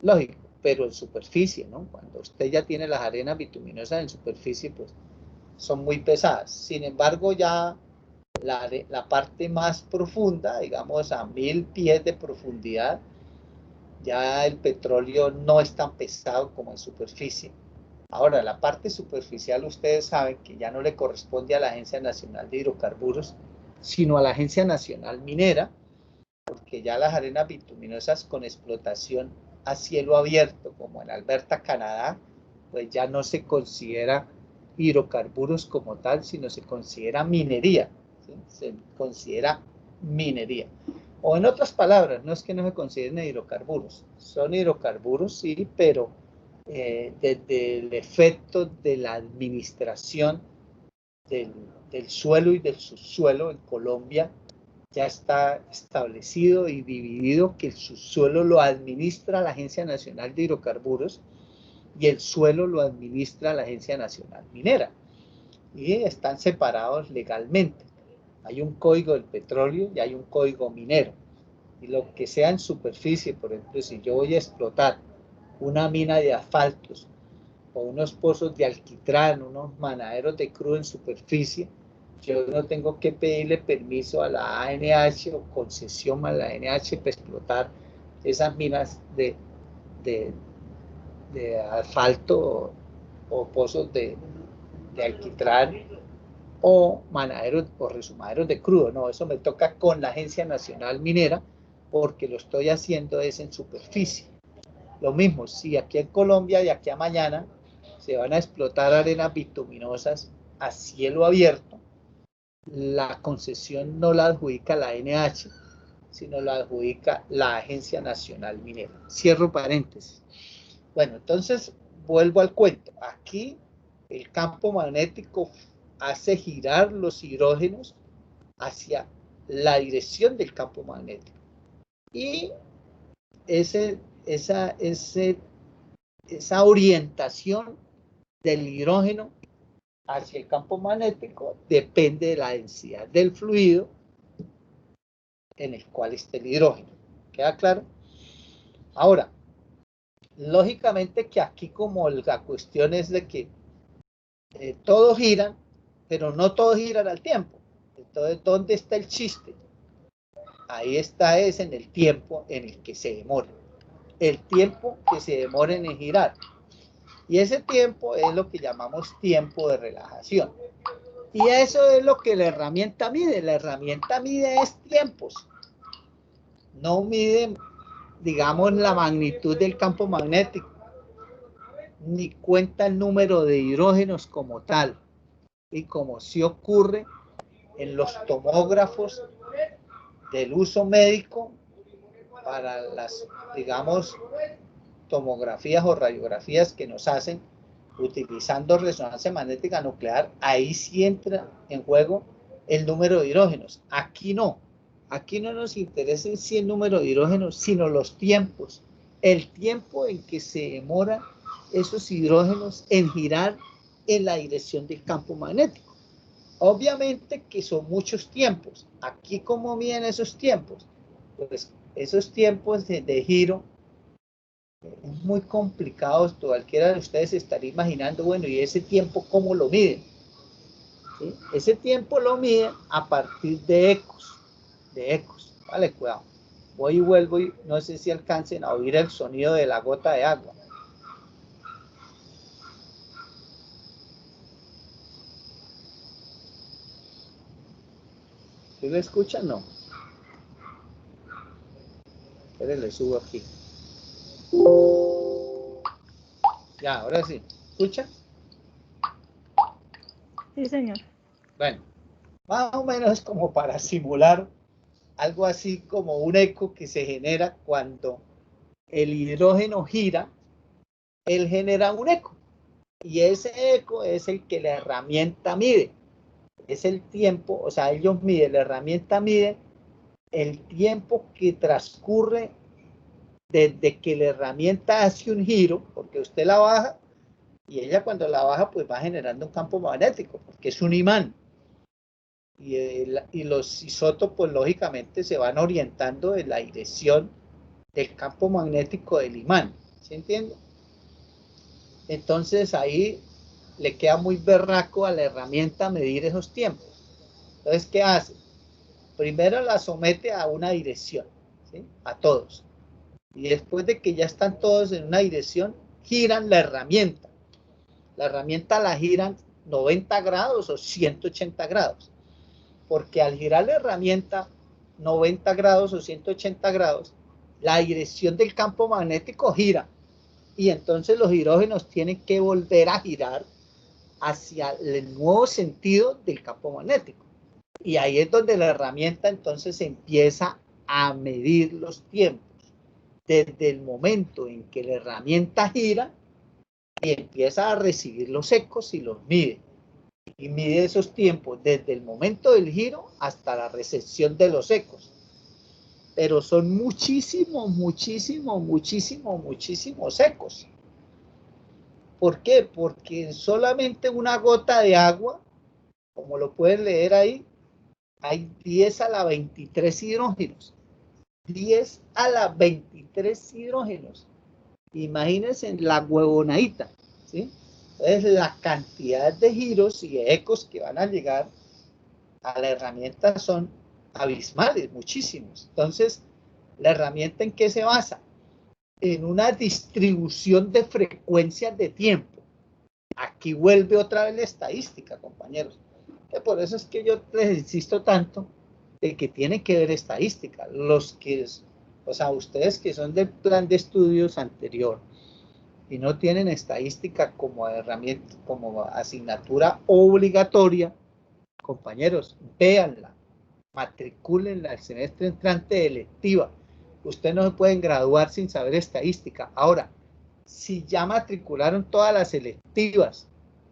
lógico, pero en superficie, ¿no? Cuando usted ya tiene las arenas bituminosas en superficie, pues son muy pesadas. Sin embargo, ya la parte más profunda, digamos a 1000 pies de profundidad, ya el petróleo no es tan pesado como en superficie. Ahora, la parte superficial, ustedes saben que ya no le corresponde a la Agencia Nacional de Hidrocarburos, sino a la Agencia Nacional Minera, porque ya las arenas bituminosas con explotación a cielo abierto, como en Alberta, Canadá, pues ya no se considera hidrocarburos como tal, sino se considera minería, ¿sí? Se considera minería. O en otras palabras, no es que no se consideren hidrocarburos, son hidrocarburos, sí, pero desde el efecto de la administración del suelo y del subsuelo en Colombia, ya está establecido y dividido que el subsuelo lo administra la Agencia Nacional de Hidrocarburos y el suelo lo administra la Agencia Nacional Minera. Y están separados legalmente. Hay un código del petróleo y hay un código minero. Y lo que sea en superficie, por ejemplo, si yo voy a explotar una mina de asfaltos o unos pozos de alquitrán, unos manaderos de crudo en superficie, yo no tengo que pedirle permiso a la ANH o concesión a la ANH para explotar esas minas de, de asfalto o pozos de alquitrán o manaderos o resumaderos de crudo. No, eso me toca con la Agencia Nacional Minera porque lo estoy haciendo es en superficie. Lo mismo, si aquí en Colombia de aquí a mañana se van a explotar arenas bituminosas a cielo abierto, la concesión no la adjudica la ANH, sino la adjudica la Agencia Nacional Minera. Cierro paréntesis. Bueno, entonces vuelvo al cuento. Aquí el campo magnético hace girar los hidrógenos hacia la dirección del campo magnético. Y esa orientación del hidrógeno hacia el campo magnético depende de la densidad del fluido en el cual esté el hidrógeno. ¿Queda claro? Ahora, lógicamente que aquí como la cuestión es de que todos giran, pero no todos giran al tiempo. Entonces, ¿dónde está el chiste? Ahí está, es en el tiempo en el que se demora. El tiempo que se demoren en girar. Y ese tiempo es lo que llamamos tiempo de relajación. Y eso es lo que la herramienta mide. La herramienta mide es tiempos. No mide, digamos, la magnitud del campo magnético, ni cuenta el número de hidrógenos como tal. Y como sí ocurre en los tomógrafos del uso médico para las, digamos, tomografías o radiografías que nos hacen utilizando resonancia magnética nuclear, ahí sí entra en juego el número de hidrógenos. Aquí no nos interesa si el número de hidrógenos, sino los tiempos, el tiempo en que se demora esos hidrógenos en girar en la dirección del campo magnético. Obviamente que son muchos tiempos. Aquí, ¿cómo miden esos tiempos? Pues esos tiempos de giro es muy complicado. Cualquiera de ustedes estaría imaginando, bueno, ¿y ese tiempo cómo lo miden? ¿Sí? Ese tiempo lo miden a partir de ecos. Vale, cuidado. Voy y vuelvo y no sé si alcancen a oír el sonido de la gota de agua. ¿Sí lo escuchan? No. Esperen, le subo aquí. Ya, ahora sí. ¿Escuchan? Sí, señor. Bueno, más o menos es como para simular algo así como un eco que se genera cuando el hidrógeno gira, él genera un eco. Y ese eco es el que la herramienta mide. Es el tiempo, o sea, ellos miden, la herramienta mide el tiempo que transcurre desde que la herramienta hace un giro, porque usted la baja y ella cuando la baja pues va generando un campo magnético, porque es un imán. Y los isótopos lógicamente se van orientando en la dirección del campo magnético del imán. ¿Se entiende? Entonces ahí le queda muy berraco a la herramienta medir esos tiempos. Entonces, ¿qué hace? Primero la somete a una dirección, ¿sí? A todos. Y después de que ya están todos en una dirección, giran la herramienta. La herramienta la giran 90 grados o 180 grados. Porque al girar la herramienta 90 grados o 180 grados, la dirección del campo magnético gira. Y entonces los hidrógenos tienen que volver a girar hacia el nuevo sentido del campo magnético. Y ahí es donde la herramienta entonces empieza a medir los tiempos. Desde el momento en que la herramienta gira y empieza a recibir los ecos y los mide. Y mide esos tiempos desde el momento del giro hasta la recepción de los ecos. Pero son muchísimos ecos. ¿Por qué? Porque solamente una gota de agua, como lo pueden leer ahí, hay 10 a la 23 hidrógenos. 10 a la 23 hidrógenos. Imagínense la huevonadita, ¿sí? Entonces, la cantidad de giros y ecos que van a llegar a la herramienta son abismales, muchísimos. Entonces, ¿la herramienta en qué se basa? En una distribución de frecuencias de tiempo. Aquí vuelve otra vez la estadística, compañeros. Que por eso es que yo les insisto tanto de que tiene que ver estadística. Los que, o sea, ustedes que son del plan de estudios anterior y no tienen estadística como herramienta, como asignatura obligatoria, compañeros, véanla, matricúlenla el semestre entrante de electiva. Ustedes no se pueden graduar sin saber estadística. Ahora, si ya matricularon todas las electivas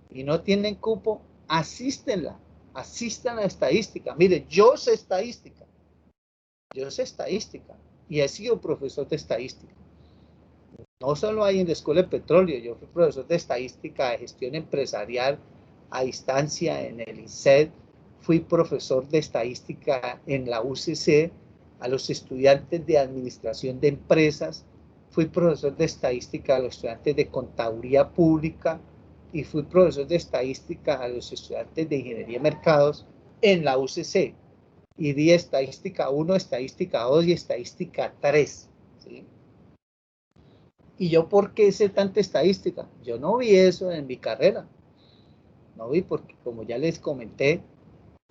y no tienen cupo, asistan a estadística. Mire, yo sé estadística y he sido profesor de estadística. No solo hay en la Escuela de Petróleo, yo fui profesor de estadística de gestión empresarial a distancia en el INSED, fui profesor de estadística en la UCC a los estudiantes de administración de empresas, fui profesor de estadística a los estudiantes de contaduría pública y fui profesor de estadística a los estudiantes de ingeniería de mercados en la UCC. Y di estadística 1, estadística 2 y estadística 3. ¿Sí? ¿Y yo por qué sé tanta estadística? Yo no vi eso en mi carrera. No vi porque, como ya les comenté,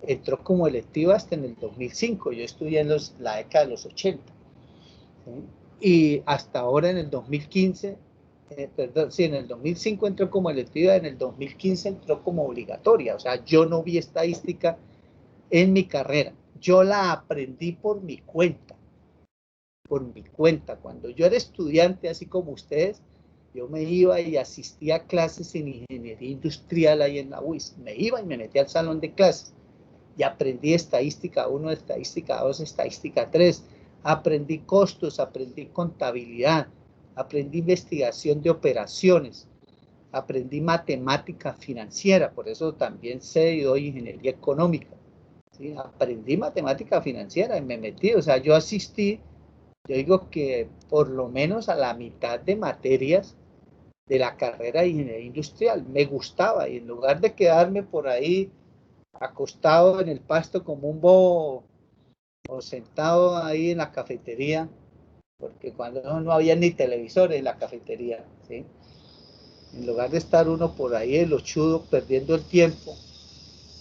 entró como electiva hasta en el 2005. Yo estudié en la década de los 80. ¿Sí? Y hasta ahora en el 2015, perdón, sí, en el 2005 entró como electiva, en el 2015 entró como obligatoria. O sea, yo no vi estadística en mi carrera. Yo la aprendí por mi cuenta. Cuando yo era estudiante, así como ustedes, yo me iba y asistía a clases en ingeniería industrial ahí en la UIS. Me iba y me metía al salón de clases y aprendí estadística 1, estadística 2, estadística 3. Aprendí costos, aprendí contabilidad, aprendí investigación de operaciones, aprendí matemática financiera, por eso también sé y doy ingeniería económica. ¿Sí? Aprendí matemática financiera y me metí, o sea, yo asistí. Yo digo que por lo menos a la mitad de materias de la carrera de ingeniería industrial me gustaba, y en lugar de quedarme por ahí acostado en el pasto como un bobo o sentado ahí en la cafetería, porque cuando no había ni televisores en la cafetería, ¿sí? En lugar de estar uno por ahí el ochudo perdiendo el tiempo,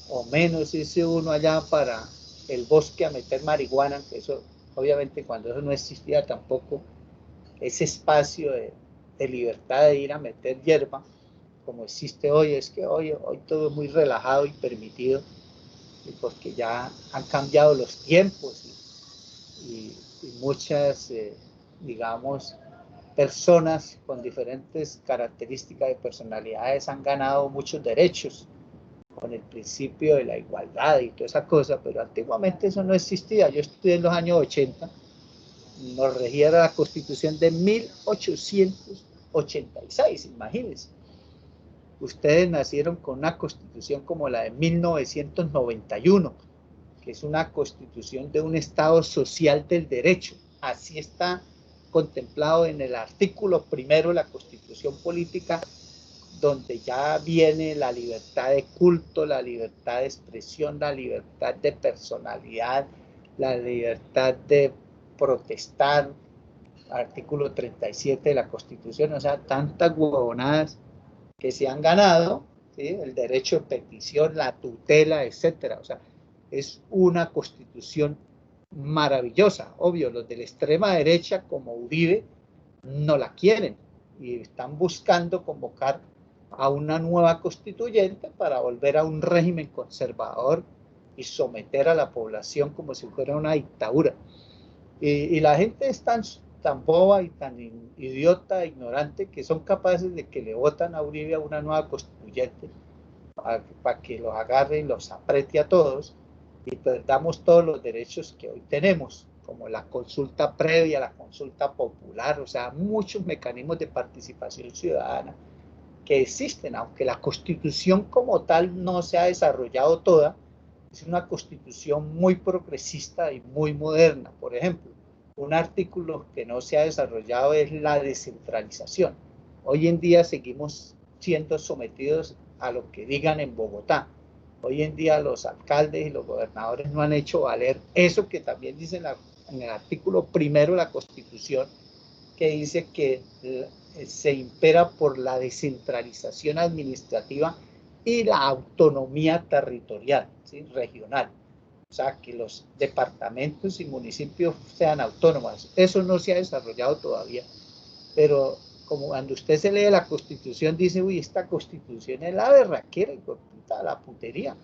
o menos irse uno allá para el bosque a meter marihuana, que eso obviamente cuando eso no existía tampoco, ese espacio de libertad de ir a meter hierba, como existe hoy, es que hoy todo es muy relajado y permitido, y porque ya han cambiado los tiempos y muchas, digamos, personas con diferentes características de personalidades han ganado muchos derechos con el principio de la igualdad y toda esa cosa, pero antiguamente eso no existía. Yo estudié en los años 80, nos regía la Constitución de 1886, imagínense. Ustedes nacieron con una Constitución como la de 1991, que es una Constitución de un Estado social del derecho. Así está contemplado en el artículo primero de la Constitución política, donde ya viene la libertad de culto, la libertad de expresión, la libertad de personalidad, la libertad de protestar, artículo 37 de la Constitución, o sea, tantas huevonadas que se han ganado, ¿sí? El derecho de petición, la tutela, etcétera. O sea, es una Constitución maravillosa. Obvio, los de la extrema derecha, como Uribe, no la quieren y están buscando convocar a una nueva constituyente para volver a un régimen conservador y someter a la población como si fuera una dictadura. Y la gente es tan boba y tan idiota, ignorante, que son capaces de que le votan a Uribe a una nueva constituyente para que los agarre y los apriete a todos y perdamos todos los derechos que hoy tenemos, como la consulta previa, la consulta popular, o sea, muchos mecanismos de participación ciudadana que existen, aunque la Constitución como tal no se ha desarrollado toda. Es una Constitución muy progresista y muy moderna. Por ejemplo, un artículo que no se ha desarrollado es la descentralización. Hoy en día seguimos siendo sometidos a lo que digan en Bogotá. Hoy en día los alcaldes y los gobernadores no han hecho valer eso que también dice en el artículo primero de la Constitución, que dice que se impera por la descentralización administrativa y la autonomía territorial, ¿sí? Regional. O sea, que los departamentos y municipios sean autónomos. Eso no se ha desarrollado todavía. Pero como cuando usted se lee la Constitución, dice, uy, esta Constitución es la berraquera, la putería,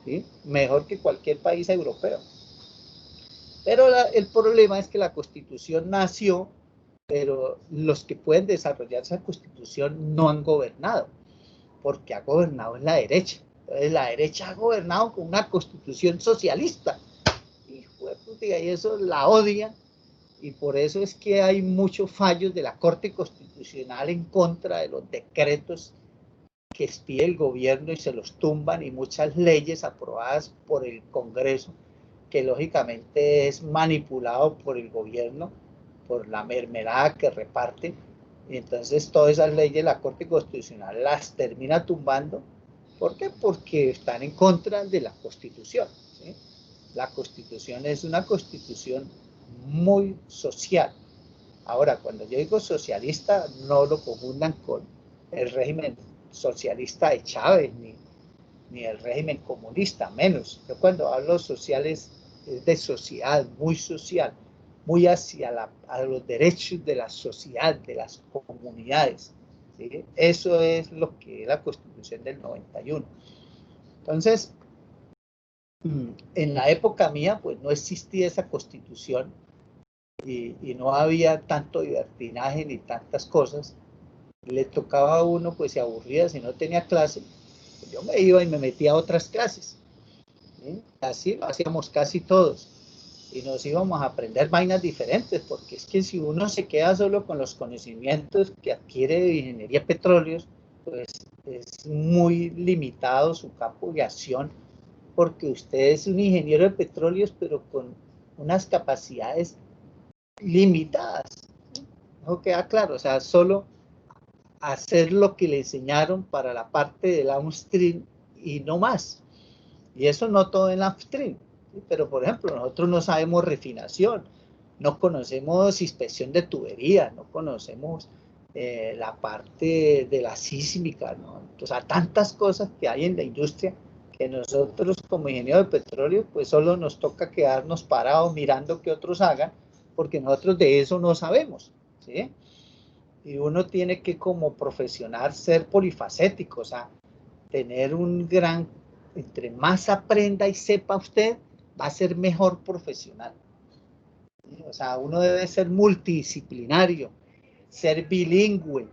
¿sí? Mejor que cualquier país europeo. Pero el problema es que la Constitución nació, pero los que pueden desarrollar esa Constitución no han gobernado, porque ha gobernado en la derecha. Entonces la derecha ha gobernado con una Constitución socialista. Hijo de puta, y eso la odia. Y por eso es que hay muchos fallos de la Corte Constitucional en contra de los decretos que expide el gobierno y se los tumban, y muchas leyes aprobadas por el Congreso, que lógicamente es manipulado por el gobierno, por la mermelada que reparte. Y entonces todas esas leyes la Corte Constitucional las termina tumbando. ¿Por qué? Porque están en contra de la Constitución, ¿sí? La Constitución es una Constitución muy social. Ahora, cuando yo digo socialista, no lo confundan con el régimen socialista de Chávez, ni el régimen comunista, menos. Yo cuando hablo social es de sociedad, muy hacia a los derechos de la sociedad, de las comunidades, ¿sí? Eso es lo que es la Constitución del 91. Entonces, en la época mía, pues no existía esa Constitución, y no había tanto libertinaje ni tantas cosas. Le tocaba a uno, pues se aburría, si no tenía clase, pues yo me iba y me metía a otras clases, ¿sí? Así lo hacíamos casi todos, y nos íbamos a aprender vainas diferentes, porque es que si uno se queda solo con los conocimientos que adquiere de ingeniería de petróleos, pues es muy limitado su campo de acción, porque usted es un ingeniero de petróleos, pero con unas capacidades limitadas. No queda claro, o sea, solo hacer lo que le enseñaron para la parte del downstream y no más. Y eso no todo en upstream, ¿sí? Pero por ejemplo, nosotros no sabemos refinación, no conocemos inspección de tuberías, no conocemos la parte de la sísmica, ¿no? O sea, tantas cosas que hay en la industria que nosotros como ingenieros de petróleo, pues solo nos toca quedarnos parados mirando que otros hagan, porque nosotros de eso no sabemos, ¿sí? Y uno tiene que como profesional ser polifacético, o sea, tener un gran, entre más aprenda y sepa usted, va a ser mejor profesional. ¿Sí? O sea, uno debe ser multidisciplinario, ser bilingüe.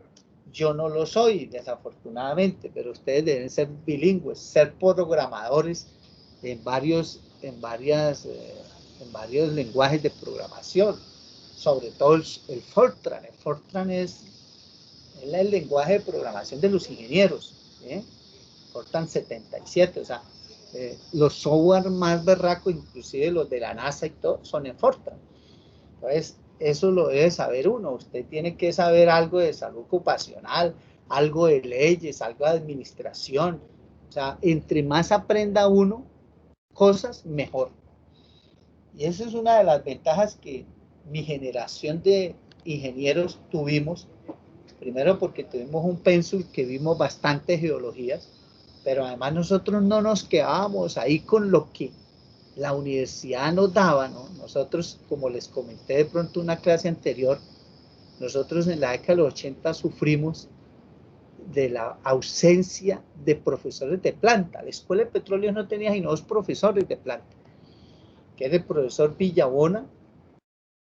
Yo no lo soy, desafortunadamente, pero ustedes deben ser bilingües, ser programadores en varios lenguajes de programación, sobre todo el Fortran. El Fortran es el lenguaje de programación de los ingenieros, ¿eh? Fortran 77, o sea, los software más berracos, inclusive los de la NASA y todo, son en Fortran. Entonces, eso lo debe saber uno. Usted tiene que saber algo de salud ocupacional, algo de leyes, algo de administración. O sea, entre más aprenda uno cosas, mejor. Y esa es una de las ventajas que mi generación de ingenieros tuvimos. Primero porque tuvimos un pénsul que vimos bastantes geologías, pero además nosotros no nos quedábamos ahí con lo que la universidad nos daba, ¿no? Nosotros, como les comenté de pronto en una clase anterior, nosotros en la década de los 80 sufrimos de la ausencia de profesores de planta. La Escuela de Petróleos no tenía sino 2 profesores de planta, que era el profesor Villabona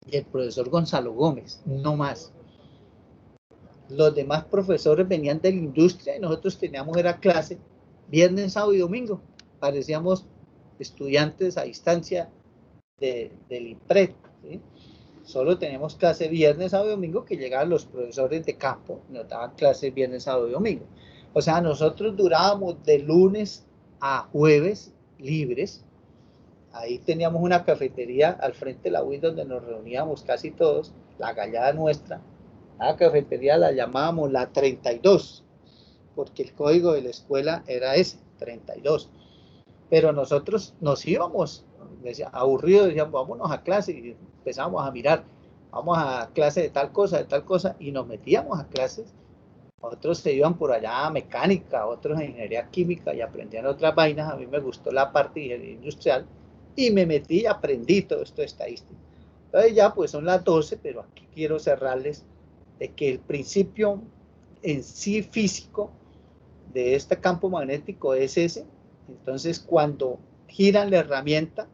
y el profesor Gonzalo Gómez, no más. Los demás profesores venían de la industria y nosotros teníamos era clase viernes, sábado y domingo. Parecíamos estudiantes a distancia del IMPRED, ¿sí? Solo teníamos clase viernes, sábado y domingo, que llegaban los profesores de campo y nos daban clase viernes, sábado y domingo. O sea, nosotros durábamos de lunes a jueves libres. Ahí teníamos una cafetería al frente de la UIS donde nos reuníamos casi todos, la gallada nuestra. La cafetería la llamábamos la 32, porque el código de la escuela era ese, 32. pero nosotros nos íbamos aburridos, decíamos, vámonos a clase, y empezamos a mirar, vamos a clase de tal cosa, y nos metíamos a clases. Otros se iban por allá a mecánica, otros a ingeniería química y aprendían otras vainas. A mí me gustó la parte de ingeniería industrial y me metí y aprendí todo esto de estadística. Entonces ya pues son las 12, pero aquí quiero cerrarles de que el principio en sí físico de este campo magnético es ese. Entonces cuando giran la herramienta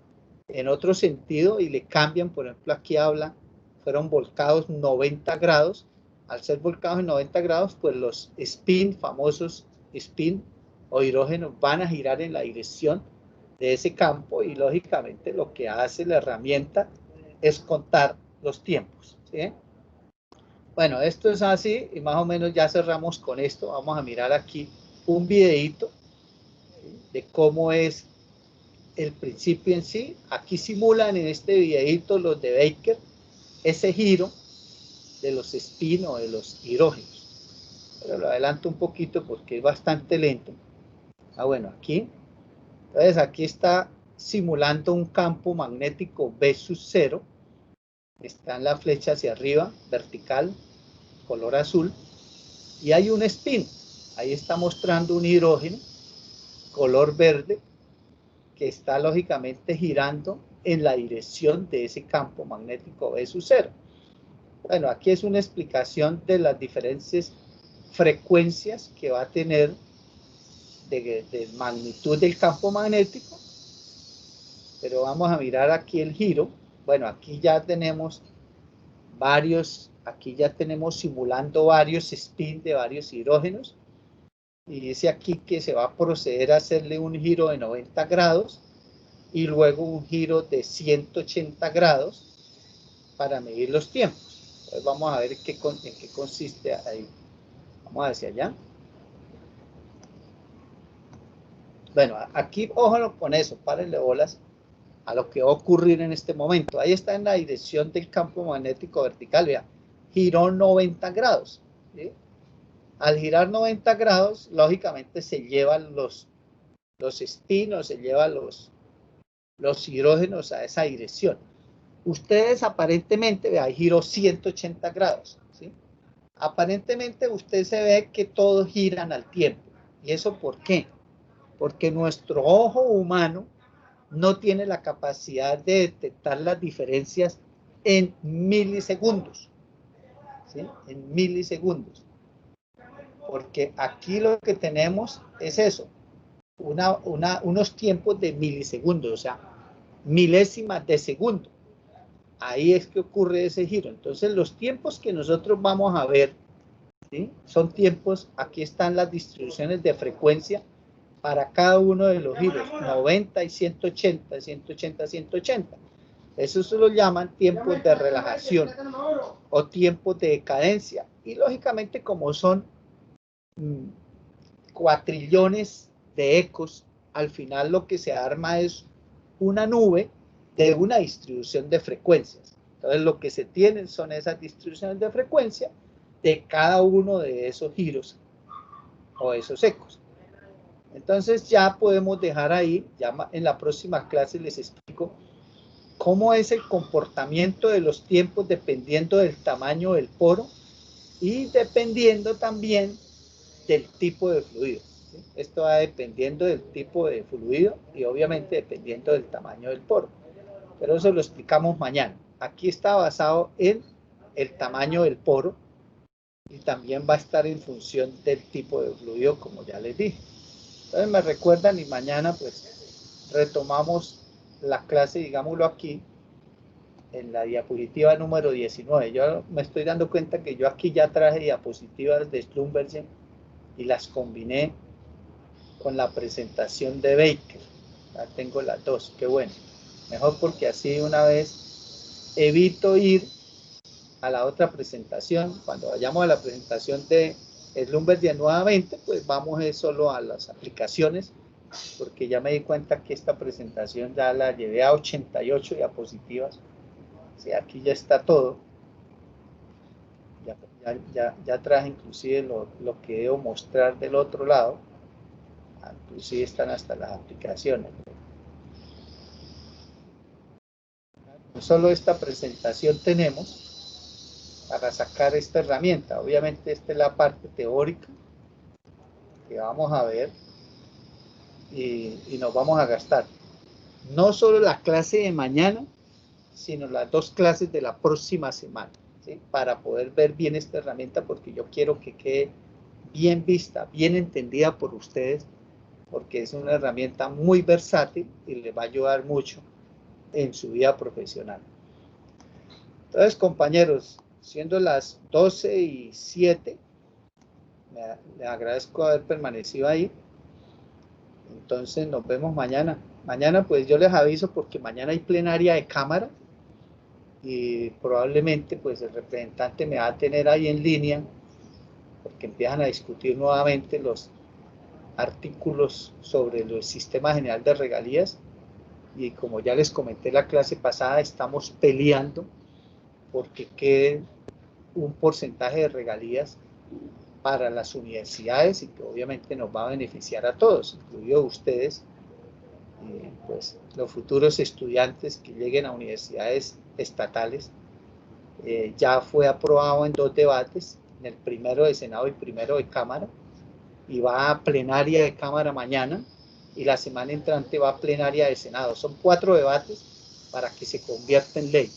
en otro sentido y le cambian, por ejemplo aquí habla, fueron volcados 90 grados, al ser volcados en 90 grados, pues los spin, famosos spin o hidrógenos van a girar en la dirección de ese campo y lógicamente lo que hace la herramienta es contar los tiempos, ¿sí? Bueno, esto es así y más o menos ya cerramos con esto. Vamos a mirar aquí un videito de cómo es el principio en sí. Aquí simulan en este videito los de Baker ese giro de los spin o de los hidrógenos. Pero lo adelanto un poquito porque es bastante lento. Bueno, aquí. Entonces aquí está simulando un campo magnético B sub 0. Está en la flecha hacia arriba, vertical, color azul. Y hay un spin. Ahí está mostrando un hidrógeno, color verde, que está lógicamente girando en la dirección de ese campo magnético B sub 0. Bueno, aquí es una explicación de las diferentes frecuencias que va a tener de magnitud del campo magnético, pero vamos a mirar aquí el giro. Bueno, aquí ya tenemos varios, aquí ya tenemos simulando varios spin de varios hidrógenos, y dice aquí que se va a proceder a hacerle un giro de 90 grados y luego un giro de 180 grados para medir los tiempos. Entonces vamos a ver en qué consiste ahí. Vamos hacia allá. Bueno, aquí, ojo con eso, párenle bolas a lo que va a ocurrir en este momento. Ahí está en la dirección del campo magnético vertical, vea, giró 90 grados. ¿Sí? Al girar 90 grados, lógicamente se llevan los espinos, se llevan los hidrógenos a esa dirección. Ustedes aparentemente, vea, giró 180 grados. ¿Sí? Aparentemente usted se ve que todos giran al tiempo. ¿Y eso por qué? Porque nuestro ojo humano no tiene la capacidad de detectar las diferencias en milisegundos. ¿Sí? En milisegundos. Porque aquí lo que tenemos es eso, unos tiempos de milisegundos, o sea, milésimas de segundo. Ahí es que ocurre ese giro. Entonces, los tiempos que nosotros vamos a ver, ¿sí? Son tiempos, aquí están las distribuciones de frecuencia para cada uno de los giros, 90 y 180, 180, 180. Eso se lo llaman tiempos de relajación o tiempos de decadencia. Y lógicamente, como son cuatrillones de ecos, al final lo que se arma es una nube de una distribución de frecuencias. Entonces lo que se tienen son esas distribuciones de frecuencia de cada uno de esos giros o esos ecos. Entonces ya podemos dejar ahí, ya en la próxima clase les explico cómo es el comportamiento de los tiempos dependiendo del tamaño del poro y dependiendo también del tipo de fluido. ¿Sí? Esto va dependiendo del tipo de fluido y obviamente dependiendo del tamaño del poro. Pero eso lo explicamos mañana. Aquí está basado en el tamaño del poro y también va a estar en función del tipo de fluido, como ya les dije. Entonces me recuerdan y mañana pues retomamos la clase, digámoslo aquí, en la diapositiva número 19. Yo me estoy dando cuenta que yo aquí ya traje diapositivas de Schlumberger y las combiné con la presentación de Baker. Ya tengo las dos, qué bueno. Mejor porque así una vez evito ir a la otra presentación. Cuando vayamos a la presentación de Schlumberger nuevamente, pues vamos solo a las aplicaciones, porque ya me di cuenta que esta presentación ya la llevé a 88 diapositivas. O sea, aquí ya está todo. Ya traje inclusive lo que debo mostrar del otro lado. Inclusive están hasta las aplicaciones. solo esta presentación tenemos para sacar esta herramienta. Obviamente esta es la parte teórica que vamos a ver y nos vamos a gastar. No solo la clase de mañana, sino las 2 clases de la próxima semana, ¿sí? Para poder ver bien esta herramienta, porque yo quiero que quede bien vista, bien entendida por ustedes, porque es una herramienta muy versátil y les va a ayudar mucho en su vida profesional. Entonces, compañeros, siendo las 12:07, le agradezco haber permanecido ahí. Entonces, nos vemos mañana. Mañana, pues yo les aviso porque mañana hay plenaria de Cámara y probablemente, pues el representante me va a tener ahí en línea porque empiezan a discutir nuevamente los artículos sobre el sistema general de regalías y como ya les comenté la clase pasada, estamos peleando porque quede un porcentaje de regalías para las universidades y que obviamente nos va a beneficiar a todos, incluidos ustedes, pues los futuros estudiantes que lleguen a universidades estatales. Ya fue aprobado en 2 debates, en el primero de Senado y primero de Cámara, y va a plenaria de Cámara mañana, y la semana entrante va a plenaria de Senado. Son 4 debates para que se convierta en ley.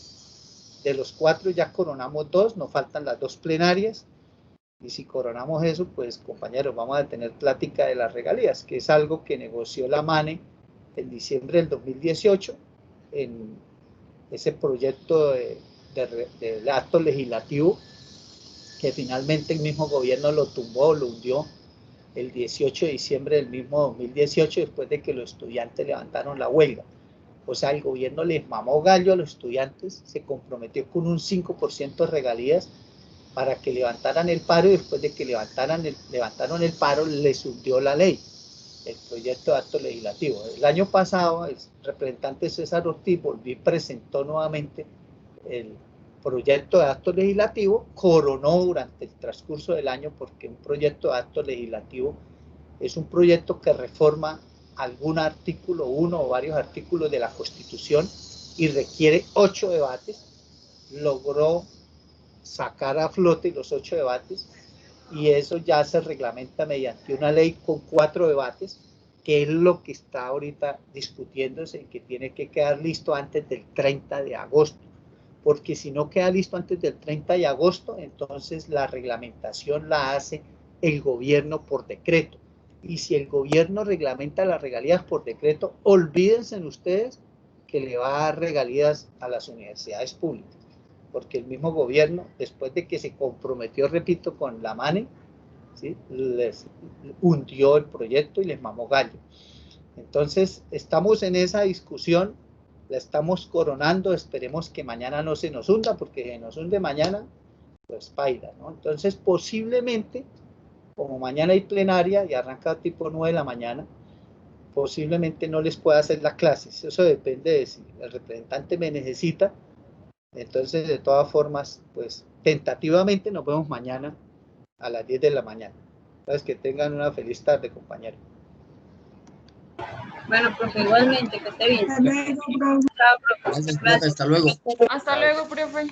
De los 4 ya coronamos 2, nos faltan las 2 plenarias, y si coronamos eso, pues compañeros, vamos a tener plática de las regalías, que es algo que negoció la MANE en diciembre del 2018, en ese proyecto del acto legislativo, que finalmente el mismo gobierno lo tumbó, lo hundió el 18 de diciembre del mismo 2018, después de que los estudiantes levantaron la huelga. O sea, el gobierno les mamó gallo a los estudiantes, se comprometió con un 5% de regalías para que levantaran el paro, y después de que levantaron el paro, les hundió la ley, el proyecto de acto legislativo. El año pasado, el representante César Ortiz volvió y presentó nuevamente el proyecto de acto legislativo, coronó durante el transcurso del año, porque un proyecto de acto legislativo es un proyecto que reforma algún artículo, uno o varios artículos de la Constitución, y requiere 8 debates, logró sacar a flote los 8 debates, y eso ya se reglamenta mediante una ley con 4 debates, que es lo que está ahorita discutiéndose, que tiene que quedar listo antes del 30 de agosto, porque si no queda listo antes del 30 de agosto, entonces la reglamentación la hace el gobierno por decreto, y si el gobierno reglamenta las regalías por decreto, olvídense ustedes que le va a dar regalías a las universidades públicas, porque el mismo gobierno, después de que se comprometió, repito, con la MANE, ¿sí?, les hundió el proyecto y les mamó gallo. Entonces, estamos en esa discusión, la estamos coronando, esperemos que mañana no se nos hunda, porque si nos hunde mañana, pues paila, ¿no? Entonces, posiblemente, como mañana hay plenaria y arranca tipo 9 de la mañana, posiblemente no les pueda hacer las clases. Eso depende de si el representante me necesita. Entonces, de todas formas, pues tentativamente nos vemos mañana a las 10 de la mañana. Entonces, que tengan una feliz tarde, compañeros. Bueno, profe, igualmente, que esté bien. Hasta luego, profe. Chao, profe. Gracias. Hasta luego. Hasta luego, profe.